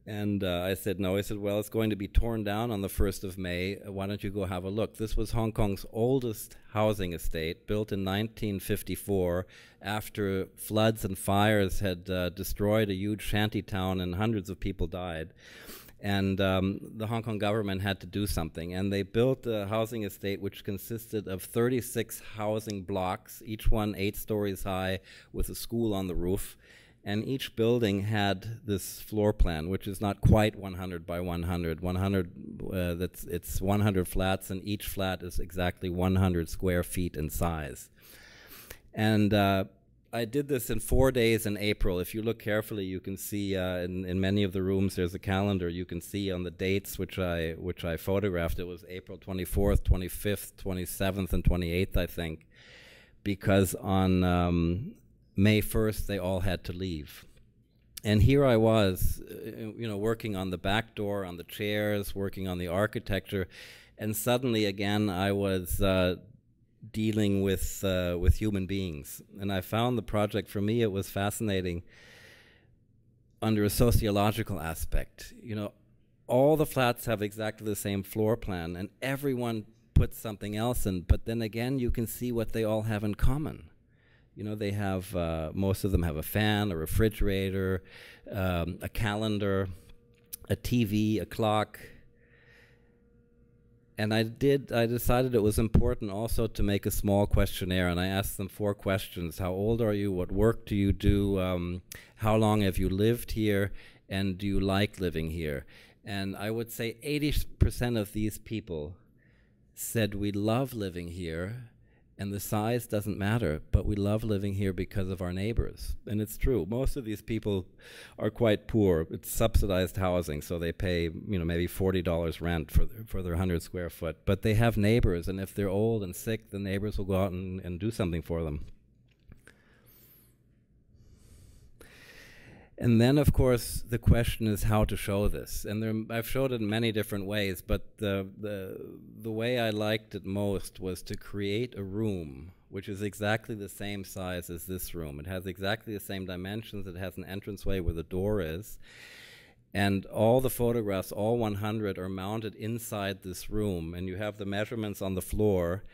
And I said, no. He said, well, it's going to be torn down on the 1st of May. Why don't you go have a look? This was Hong Kong's oldest housing estate, built in 1954 after floods and fires had destroyed a huge shanty town and hundreds of people died. And the Hong Kong government had to do something. And they built a housing estate which consisted of 36 housing blocks, each one 8 stories high, with a school on the roof. And each building had this floor plan, which is not quite 100 by 100. It's 100 flats, and each flat is exactly 100 square feet in size. And I did this in 4 days in April. If you look carefully, you can see in many of the rooms there's a calendar. You can see on the dates which I photographed. It was April 24th, 25th, 27th, and 28th, I think, because on May 1st, they all had to leave. And here I was, working on the back door, on the chairs, working on the architecture, and suddenly again I was dealing with human beings. And I found the project, for me, it was fascinating under a sociological aspect. All the flats have exactly the same floor plan, and everyone puts something else in, but then again you can see what they all have in common. They have, most of them have a fan, a refrigerator, a calendar, a TV, a clock. And I decided it was important also to make a small questionnaire, and I asked them 4 questions. How old are you? What work do you do? How long have you lived here? And do you like living here? And I would say 80% of these people said we love living here, and the size doesn't matter, but we love living here because of our neighbors. And it's true. Most of these people are quite poor. It's subsidized housing, so they pay, maybe $40 rent for their 100 square foot. But they have neighbors, and if they're old and sick, the neighbors will go out and do something for them. And then, of course, the question is how to show this. And I've showed it in many different ways, but the way I liked it most was to create a room which is exactly the same size as this room. It has exactly the same dimensions. It has an entranceway where the door is. And all the photographs, all 100, are mounted inside this room. And you have the measurements on the floor.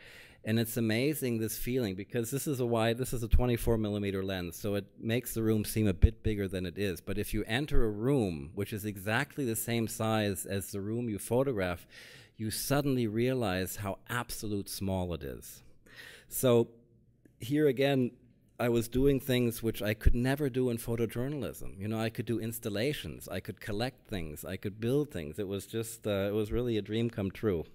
And it's amazing, this feeling, because this is a 24mm lens, so it makes the room seem a bit bigger than it is. But if you enter a room which is exactly the same size as the room you photograph, you suddenly realize how absolute small it is. So here again, I was doing things which I could never do in photojournalism. I could do installations, I could collect things, I could build things. It was just, it was really a dream come true.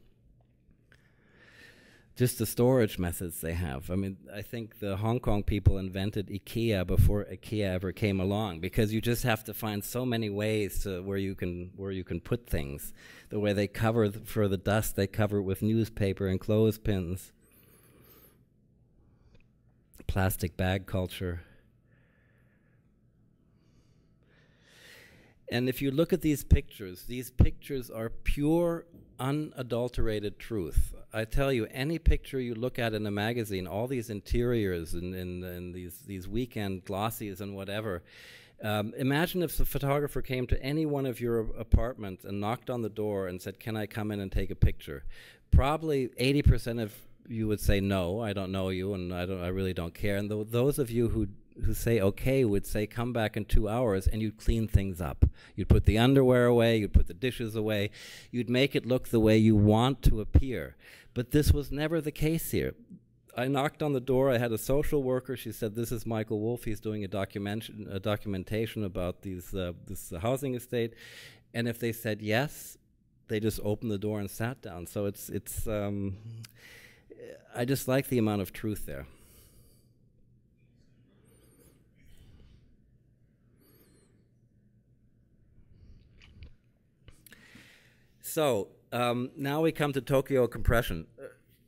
Just the storage methods they have. I mean, I think the Hong Kong people invented IKEA before IKEA ever came along, because you just have to find so many ways to where you can put things. The way they cover for the dust, they cover it with newspaper and clothespins. Plastic bag culture. And if you look at these pictures are pure, unadulterated truth. I tell you, any picture you look at in a magazine, all these interiors and these weekend glossies and whatever, imagine if the photographer came to any one of your apartments and knocked on the door and said, "Can I come in and take a picture?" Probably 80% of you would say, "No, I don't know you, and I really don't care." And those of you who say okay would say, "Come back in 2 hours," and you'd clean things up. You'd put the underwear away, you'd put the dishes away, you'd make it look the way you want to appear. But this was never the case here. I knocked on the door, I had a social worker, she said, "This is Michael Wolf, he's doing a documentation about this housing estate." And if they said yes, they just opened the door and sat down. So I just like the amount of truth there. So now we come to Tokyo compression.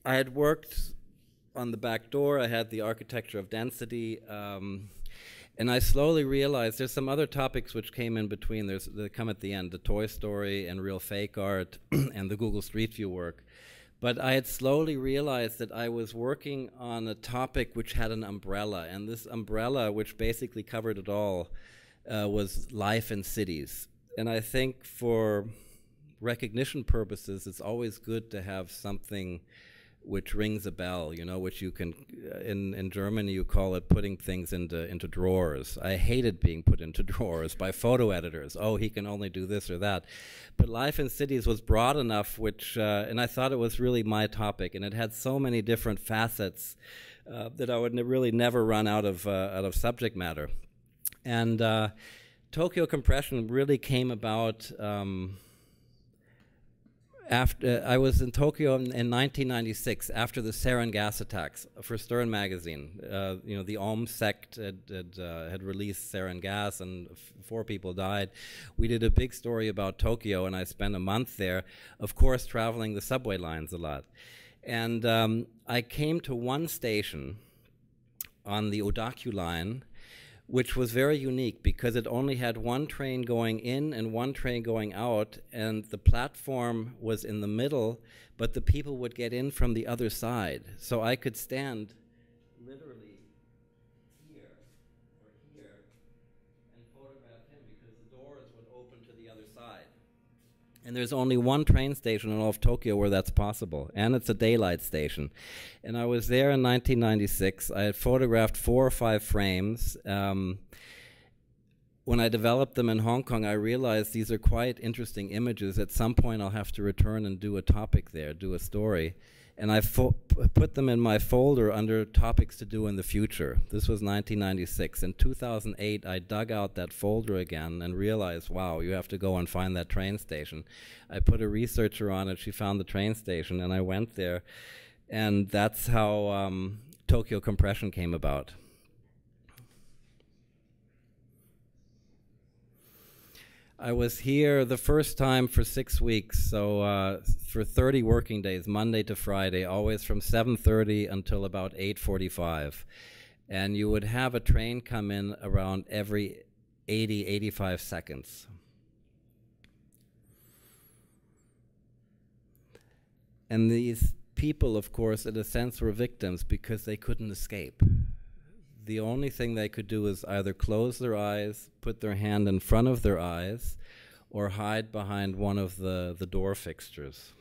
I had worked on the back door. I had the architecture of density. And I slowly realized there's some other topics which came in between. They come at the end, the Toy Story and real fake art and the Google Street View work. But I had slowly realized that I was working on a topic which had an umbrella. And this umbrella, which basically covered it all, was life in cities. And I think for recognition purposes, it's always good to have something which rings a bell, you know, which you can, in Germany you call it putting things into drawers. I hated being put into drawers by photo editors. Oh, he can only do this or that. But Life in Cities was broad enough, which, and I thought it was really my topic, and it had so many different facets that I would really never run out of subject matter. And Tokyo Compression really came about after I was in Tokyo in 1996, after the sarin gas attacks for Stern magazine. You know, the Aum sect had released sarin gas, and 4 people died. We did a big story about Tokyo, and I spent a month there, of course, traveling the subway lines a lot. And I came to one station on the Odakyu line, which was very unique because it only had one train going in and one train going out, and the platform was in the middle, but the people would get in from the other side. So I could stand literally here or here and photograph him because the doors would open to the other side. And there's only one train station in all of Tokyo where that's possible, and it's a daylight station. And I was there in 1996. I had photographed 4 or 5 frames. When I developed them in Hong Kong, I realized these are quite interesting images. At some point, I'll have to return and do a topic there, do a story. And I put them in my folder under topics to do in the future. This was 1996. In 2008, I dug out that folder again and realized, wow, you have to go and find that train station. I put a researcher on it. She found the train station, and I went there. And that's how Tokyo Compression came about. I was here the first time for 6 weeks, so for 30 working days, Monday to Friday, always from 7:30 until about 8:45. And you would have a train come in around every 80, 85 seconds. And these people, of course, in a sense, were victims because they couldn't escape. The only thing they could do is either close their eyes, put their hand in front of their eyes, or hide behind one of the door fixtures.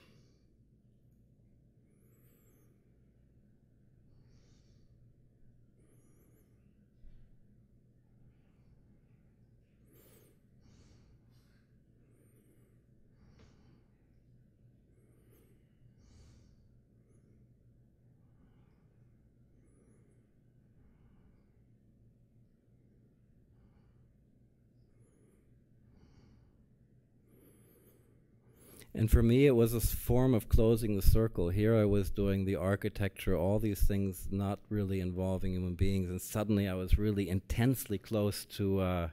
And for me, it was a form of closing the circle. Here I was doing the architecture, all these things not really involving human beings, and suddenly I was really intensely close to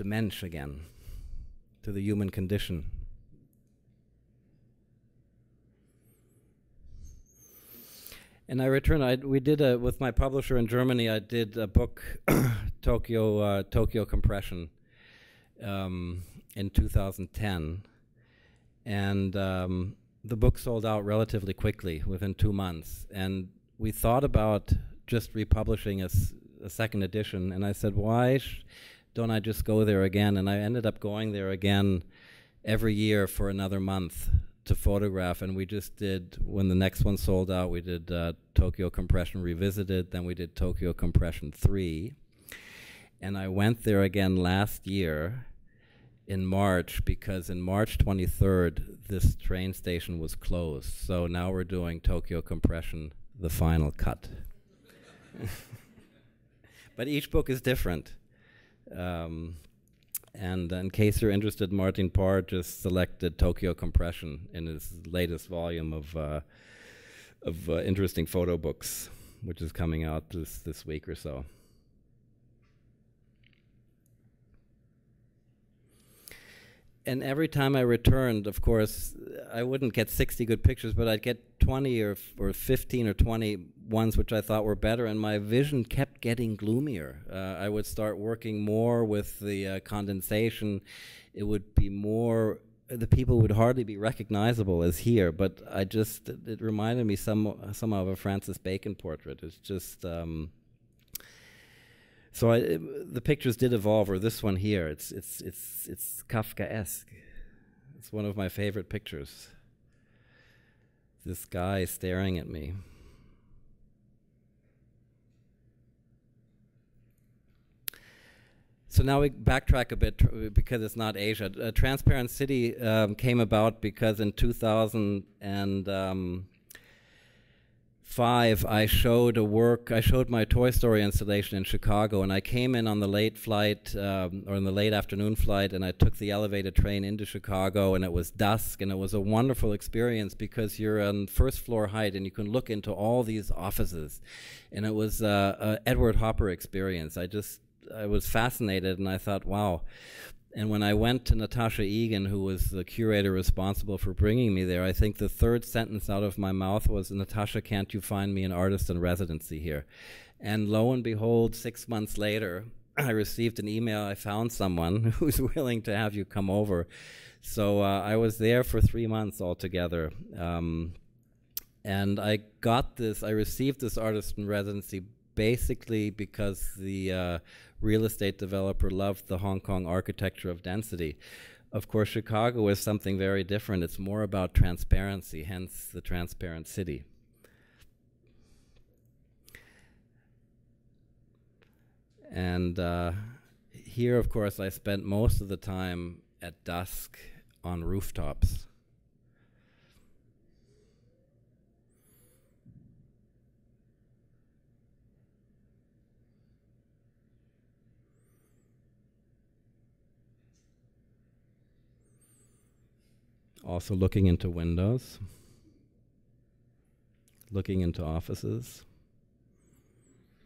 Mensch again, to the human condition. And I returned. We did with my publisher in Germany. I did a book, Tokyo Compression, in 2010. And the book sold out relatively quickly, within 2 months. And we thought about just republishing a second edition. And I said, why don't I just go there again? And I ended up going there again every year for another month to photograph. And we just did, when the next one sold out, we did Tokyo Compression Revisited. Then we did Tokyo Compression 3. And I went there again last year in March, because in March 23rd, this train station was closed. So now we're doing Tokyo Compression, the final cut. But each book is different. And in case you're interested, Martin Parr just selected Tokyo Compression in his latest volume of interesting photo books, which is coming out this week or so. And every time I returned, of course, I wouldn't get 60 good pictures, but I'd get 20 or 15 or 20 ones which I thought were better, and my vision kept getting gloomier. I would start working more with the condensation. It would be more, the people would hardly be recognizable as here, but it reminded me somehow of a Francis Bacon portrait. It's just, So the pictures did evolve, or this one here, it's Kafkaesque. It's one of my favorite pictures. This guy staring at me. So now we backtrack a bit because it's not Asia. Transparent City came about because in 2005 I showed my Toy Story installation in Chicago, and I came in on the late flight, or in the late afternoon flight, and I took the elevated train into Chicago, and it was dusk, and it was a wonderful experience because you're on first floor height and you can look into all these offices, and it was a Edward Hopper experience. I was fascinated, and I thought, wow. And when I went to Natasha Egan, who was the curator responsible for bringing me there, I think the third sentence out of my mouth was, "Natasha, can't you find me an artist in residency here?" And lo and behold, 6 months later, I received an email, I found someone who's willing to have you come over. So I was there for 3 months altogether. And I received this artist in residency basically because the real estate developer loved the Hong Kong architecture of density. Of course, Chicago is something very different. It's more about transparency, hence the transparent city. And here, of course, I spent most of the time at dusk on rooftops. Also looking into windows, looking into offices,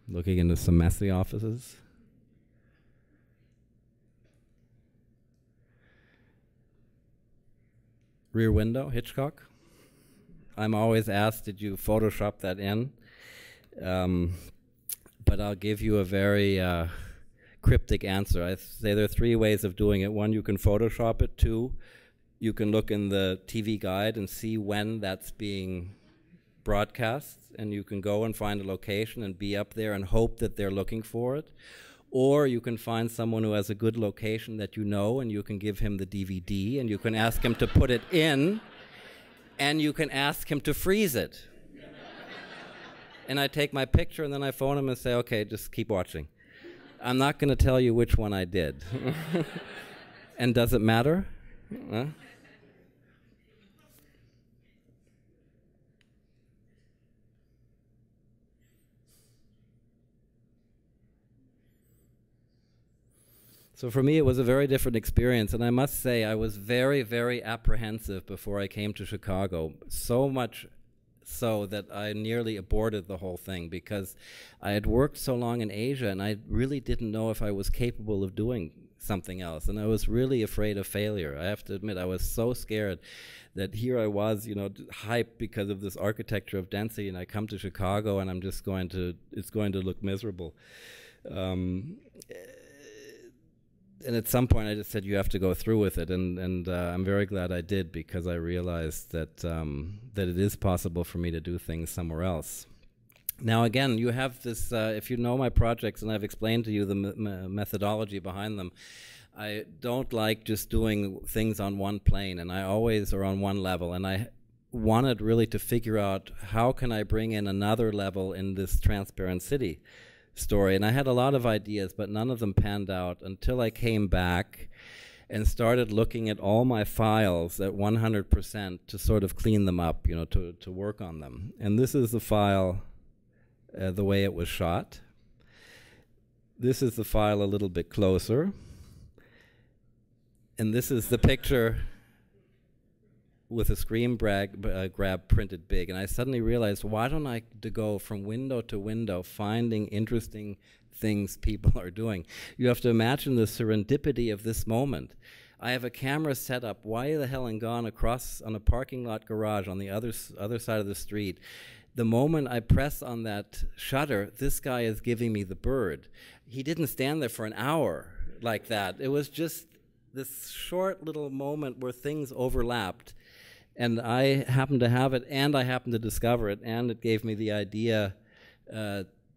looking into some messy offices. Rear window, Hitchcock. I'm always asked, did you Photoshop that in? But I'll give you a very cryptic answer. I say there are 3 ways of doing it. 1, you can Photoshop it. 2, you can look in the TV guide and see when that's being broadcast, and you can go and find a location and be up there and hope that they're looking for it. Or you can find someone who has a good location that you know, and you can give him the DVD, and you can ask him to put it in, and you can ask him to freeze it. And I take my picture, and then I phone him and say, okay, just keep watching. I'm not going to tell you which one I did. And does it matter? Huh? So for me, it was a very different experience, and I must say I was very, very apprehensive before I came to Chicago, so much so that I nearly aborted the whole thing because I had worked so long in Asia, and I really didn't know if I was capable of doing something else, and I was really afraid of failure. I have to admit, I was so scared that here I was, you know, hyped because of this architecture of density, and I come to Chicago, and I'm just it's going to look miserable. And at some point I just said, you have to go through with it, and I'm very glad I did, because I realized that that it is possible for me to do things somewhere else. Now again, you have this, if you know my projects, and I've explained to you the methodology behind them, I don't like just doing things on one plane, and I always are on one level, and I wanted really to figure out how can I bring in another level in this transparent city story. And I had a lot of ideas, but none of them panned out until I came back and started looking at all my files at 100% to sort of clean them up, you know, to work on them. And this is the file the way it was shot. This is the file a little bit closer. And this is the picture with a screen grab printed big. And I suddenly realized, why don't I go from window to window finding interesting things people are doing? You have to imagine the serendipity of this moment. I have a camera set up way the hell and gone across on a parking lot garage on the other side of the street. The moment I press on that shutter, this guy is giving me the bird. He didn't stand there for an hour like that. It was just this short little moment where things overlapped. And I happened to have it, and I happened to discover it, and it gave me the idea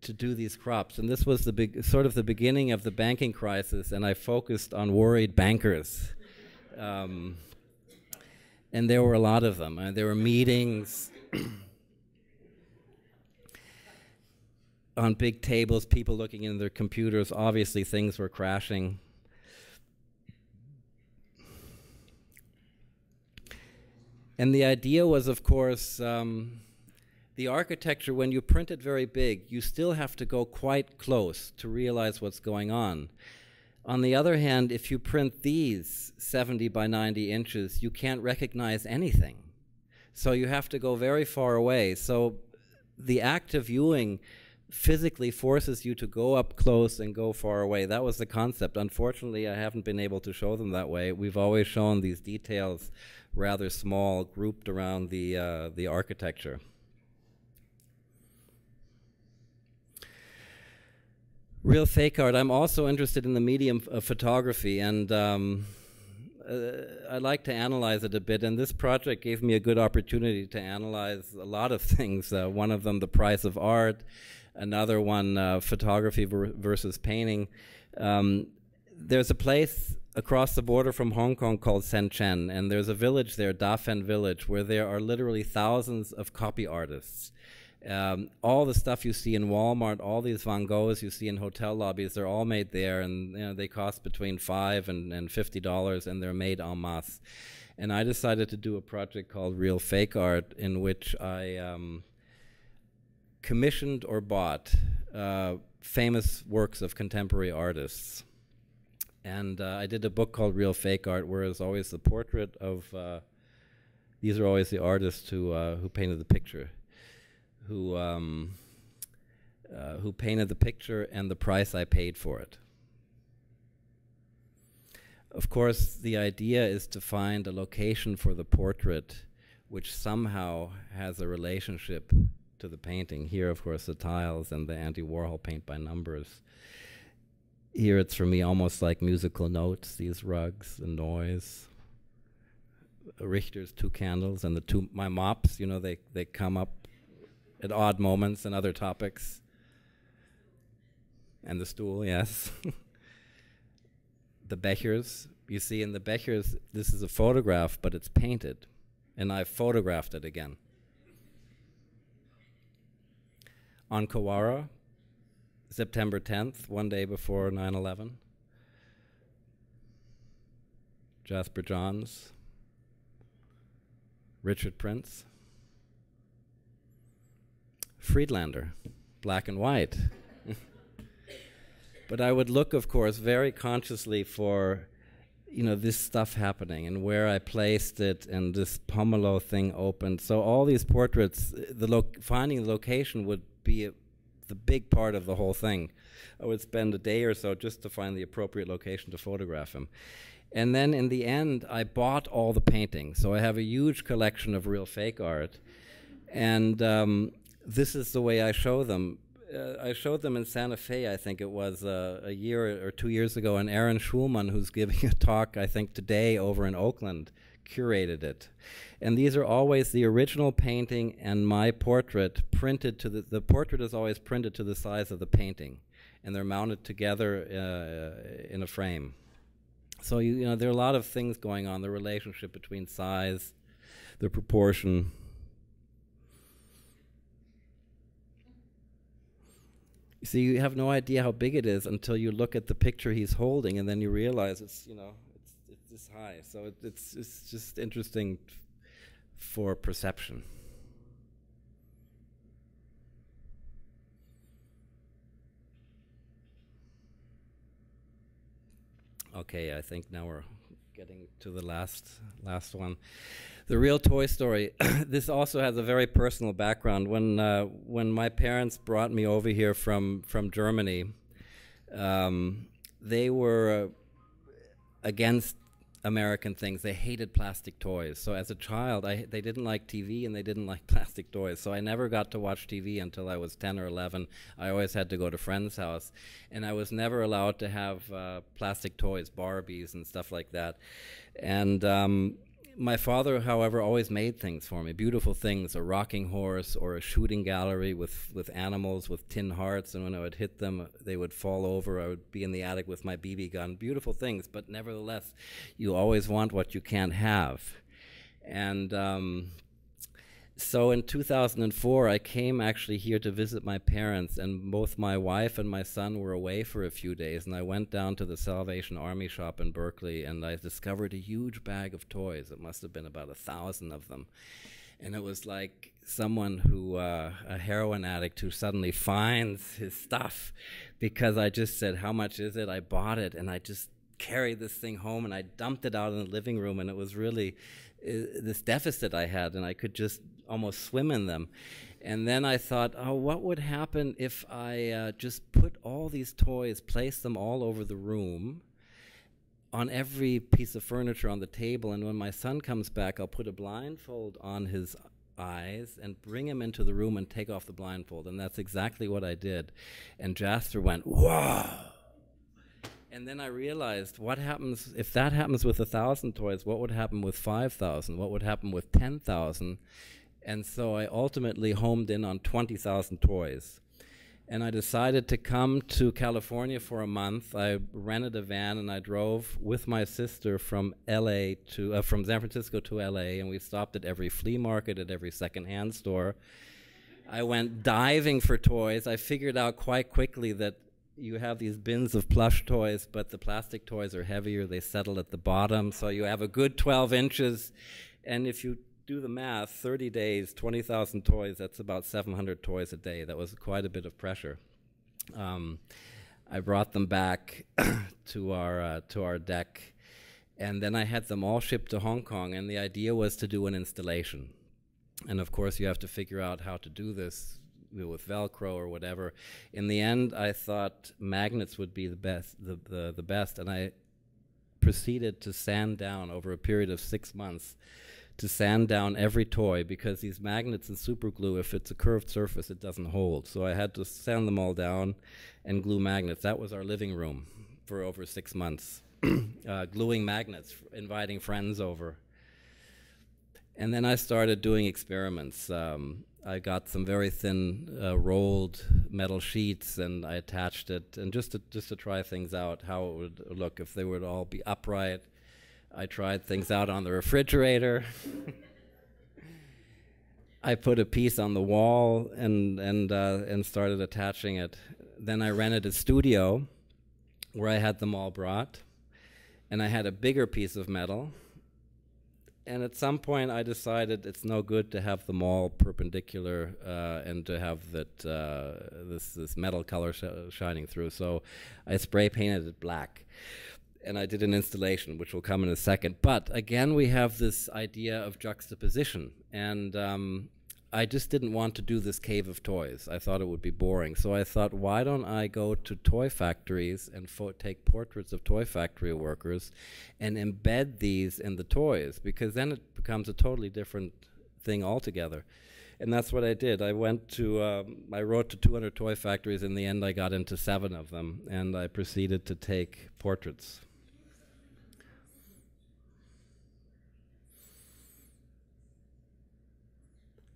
to do these crops. And this was the sort of the beginning of the banking crisis, and I focused on worried bankers. And there were a lot of them. There were meetings on big tables, people looking in their computers. Obviously, things were crashing. And the idea was, of course, the architecture, when you print it very big, you still have to go quite close to realize what's going on. On the other hand, if you print these 70 by 90 inches, you can't recognize anything. So you have to go very far away. So the act of viewing physically forces you to go up close and go far away. That was the concept. Unfortunately, I haven't been able to show them that way. We've always shown these details rather small, grouped around the architecture. Real fake art. I'm also interested in the medium of photography, and I like to analyze it a bit, and this project gave me a good opportunity to analyze a lot of things. One of them, the price of art, another one, photography versus painting. There's a place across the border from Hong Kong called Shenzhen, and there's a village there, Dafen village, where there are literally thousands of copy artists. All the stuff you see in Walmart, all these Van Goghs you see in hotel lobbies, they're all made there, and they cost between $5 and $50, and they're made en masse. And I decided to do a project called Real Fake Art, in which I commissioned or bought famous works of contemporary artists. And I did a book called Real Fake Art, where it's always the portrait of, these are always the artists who painted the picture. Who painted the picture and the price I paid for it. Of course, the idea is to find a location for the portrait which somehow has a relationship to the painting. Here, of course, the tiles and the Andy Warhol paint by numbers. Here it's, for me, almost like musical notes, these rugs, the noise. Richter's two candles and my mops, you know, they come up at odd moments and other topics. And the stool, yes. The Bechers, you see in the Bechers, this is a photograph, but it's painted. And I photographed it again. On Kawara, September 10th, one day before 9/11. Jasper Johns, Richard Prince. Friedlander, black and white. But I would look, of course, very consciously for, you know, this stuff happening and where I placed it, and this pomelo thing opened. So all these portraits, finding the location would be the big part of the whole thing. I would spend a day or so just to find the appropriate location to photograph him. And then in the end, I bought all the paintings. So I have a huge collection of real fake art. And this is the way I show them. I showed them in Santa Fe, I think it was a year or 2 years ago, and Aaron Schulman, who's giving a talk, I think today, over in Oakland, curated it. And these are always the original painting and my portrait printed to the portrait is always printed to the size of the painting, and they're mounted together in a frame. So you know, there are a lot of things going on, the relationship between size, the proportion. See, you have no idea how big it is until you look at the picture he's holding, and then you realize it's, you know, it's this high. So it's just interesting for perception. Okay, I think now we're getting to the last one. The Real Toy Story. This also has a very personal background. When my parents brought me over here from Germany, they were against American things. They hated plastic toys. So as a child, they didn't like TV and they didn't like plastic toys. So I never got to watch TV until I was 10 or 11. I always had to go to friends' house. And I was never allowed to have plastic toys, Barbies and stuff like that. And My father, however, always made things for me, beautiful things, a rocking horse or a shooting gallery with animals with tin hearts, and when I would hit them, they would fall over. I would be in the attic with my BB gun. Beautiful things, but nevertheless, you always want what you can't have. And so in 2004, I came actually here to visit my parents, and both my wife and my son were away for a few days, and I went down to the Salvation Army shop in Berkeley, and I discovered a huge bag of toys. It must have been about 1,000 of them. And it was like someone who, a heroin addict who suddenly finds his stuff, because I just said, how much is it? I bought it, and I just carried this thing home, and I dumped it out in the living room, and it was really this deficit I had, and I could just almost swim in them. And then I thought, oh, what would happen if I just put all these toys, place them all over the room, on every piece of furniture on the table, and when my son comes back, I'll put a blindfold on his eyes and bring him into the room and take off the blindfold. And that's exactly what I did. And Jasper went, wow. And then I realized, what happens if that happens with 1,000 toys? What would happen with 5,000? What would happen with 10,000? And so I ultimately homed in on 20,000 toys. And I decided to come to California for a month. I rented a van and I drove with my sister from from San Francisco to LA, and we stopped at every flea market, at every secondhand store. I went diving for toys. I figured out quite quickly that you have these bins of plush toys, but the plastic toys are heavier. They settle at the bottom, so you have a good 12 inches. And if you do the math, 30 days, 20,000 toys, that's about 700 toys a day. That was quite a bit of pressure. I brought them back to our deck, and then I had them all shipped to Hong Kong, and the idea was to do an installation. And of course, you have to figure out how to do this with Velcro or whatever. In the end, I thought magnets would be the best, and I proceeded to sand down over a period of 6 months, to sand down every toy, because these magnets and super glue, if it's a curved surface, it doesn't hold. So I had to sand them all down and glue magnets. That was our living room for over 6 months, gluing magnets, inviting friends over. And then I started doing experiments. I got some very thin rolled metal sheets, and I attached it, and just to try things out, how it would look if they would all be upright. I tried things out on the refrigerator. I put a piece on the wall and started attaching it. Then I rented a studio where I had them all brought, and I had a bigger piece of metal. And at some point, I decided it's no good to have them all perpendicular and to have that this metal color shining through. So I spray painted it black. And I did an installation, which will come in a second. But again, we have this idea of juxtaposition. And I just didn't want to do this cave of toys. I thought it would be boring. So I thought, why don't I go to toy factories and take portraits of toy factory workers and embed these in the toys? Because then it becomes a totally different thing altogether. And that's what I did. I went to, I wrote to 200 toy factories. In the end, I got into 7 of them. And I proceeded to take portraits.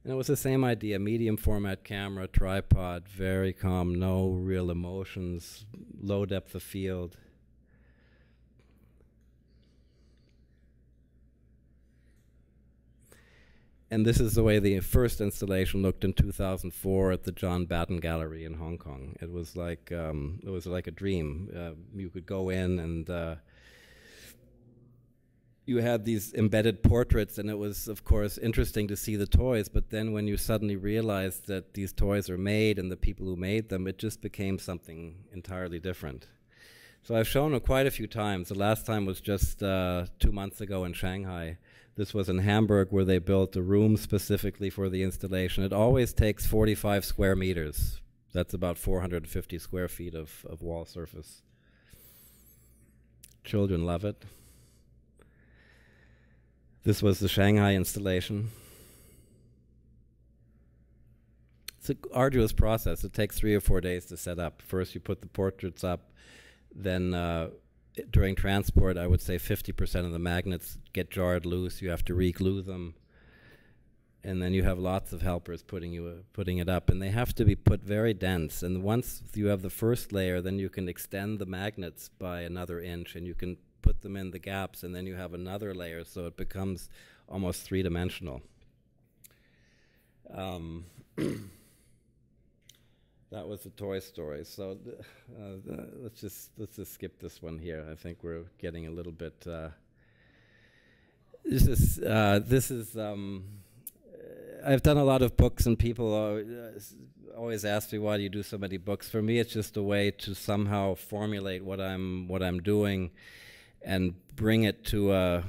And it was the same idea, medium format camera, tripod, very calm, no real emotions, low depth of field. And this is the way the first installation looked in 2004 at the John Batten Gallery in Hong Kong. It was like a dream. You could go in and you had these embedded portraits, and it was, of course, interesting to see the toys, but then when you suddenly realized that these toys are made and the people who made them, it just became something entirely different. So I've shown them quite a few times. The last time was just 2 months ago in Shanghai. This was in Hamburg, where they built a room specifically for the installation. It always takes 45 square meters. That's about 450 square feet of wall surface. Children love it. This was the Shanghai installation. It's an arduous process. It takes 3 or 4 days to set up. First you put the portraits up, then during transport, I would say 50% of the magnets get jarred loose. You have to re-glue them. And then you have lots of helpers putting it up, and they have to be put very dense. And once you have the first layer, then you can extend the magnets by another inch, and you can put them in the gaps, and then you have another layer, so it becomes almost three-dimensional. That was the Toy Story. So let's just skip this one here. I think we're getting a little bit. This is. I've done a lot of books, and people always ask me, why do you do so many books? For me, it's just a way to somehow formulate what I'm doing and bring it to a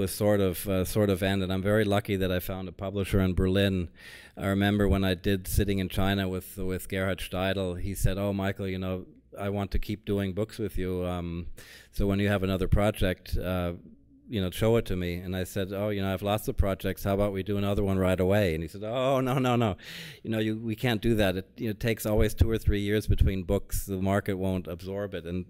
sort of end. And I'm very lucky that I found a publisher in Berlin. I remember when I did Sitting in China with Gerhard Steidl, he said, "Oh, Michael, you know, I want to keep doing books with you. So when you have another project, you know, show it to me." And I said, "Oh, you know, I have lots of projects. How about we do another one right away?" And he said, "Oh, no. You know, we can't do that. It takes always 2 or 3 years between books. The market won't absorb it." And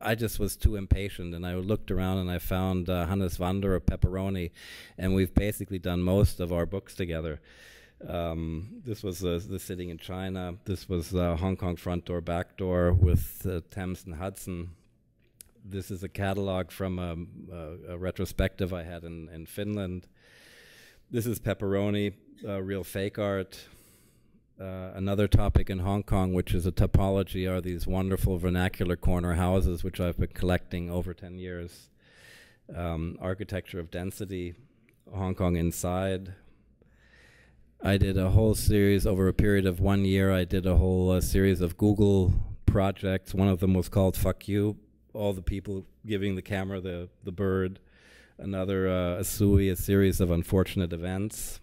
I just was too impatient. And I looked around and I found Hannes Wander of Pepperoni. And we've basically done most of our books together. This was the Sitting in China. This was Hong Kong Front Door, Back Door with Thames and Hudson. This is a catalog from a retrospective I had in Finland. This is Pepperoni, real fake art. Another topic in Hong Kong, which is a topology, are these wonderful vernacular corner houses, which I've been collecting over 10 years. Architecture of density, Hong Kong inside. I did a whole series over a period of 1 year. I did a whole series of Google projects. One of them was called Fuck You. All the people giving the camera the bird. Another, a series of unfortunate events.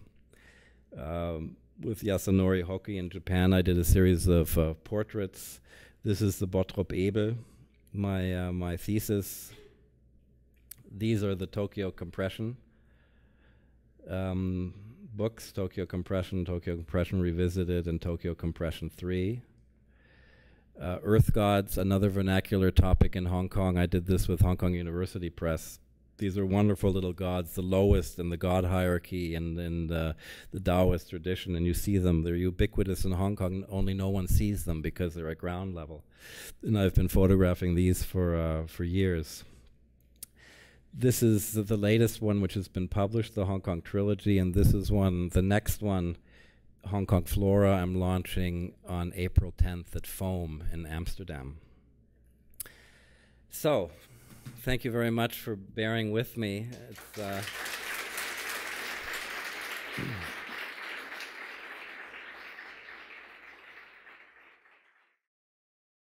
With Yasunori Hoki in Japan, I did a series of portraits. This is the Bottrop Ebel, my thesis. These are the Tokyo Compression books, Tokyo Compression Revisited, and Tokyo Compression 3. Earth Gods, another vernacular topic in Hong Kong. I did this with Hong Kong University Press. These are wonderful little gods, the lowest in the god hierarchy and in the Taoist tradition, and you see them. They're ubiquitous in Hong Kong, only no one sees them because they're at ground level. And I've been photographing these for years. This is the latest one which has been published, the Hong Kong Trilogy, and this is the next one, Hong Kong Flora, I'm launching on April 10th at Foam in Amsterdam. So, thank you very much for bearing with me. It's,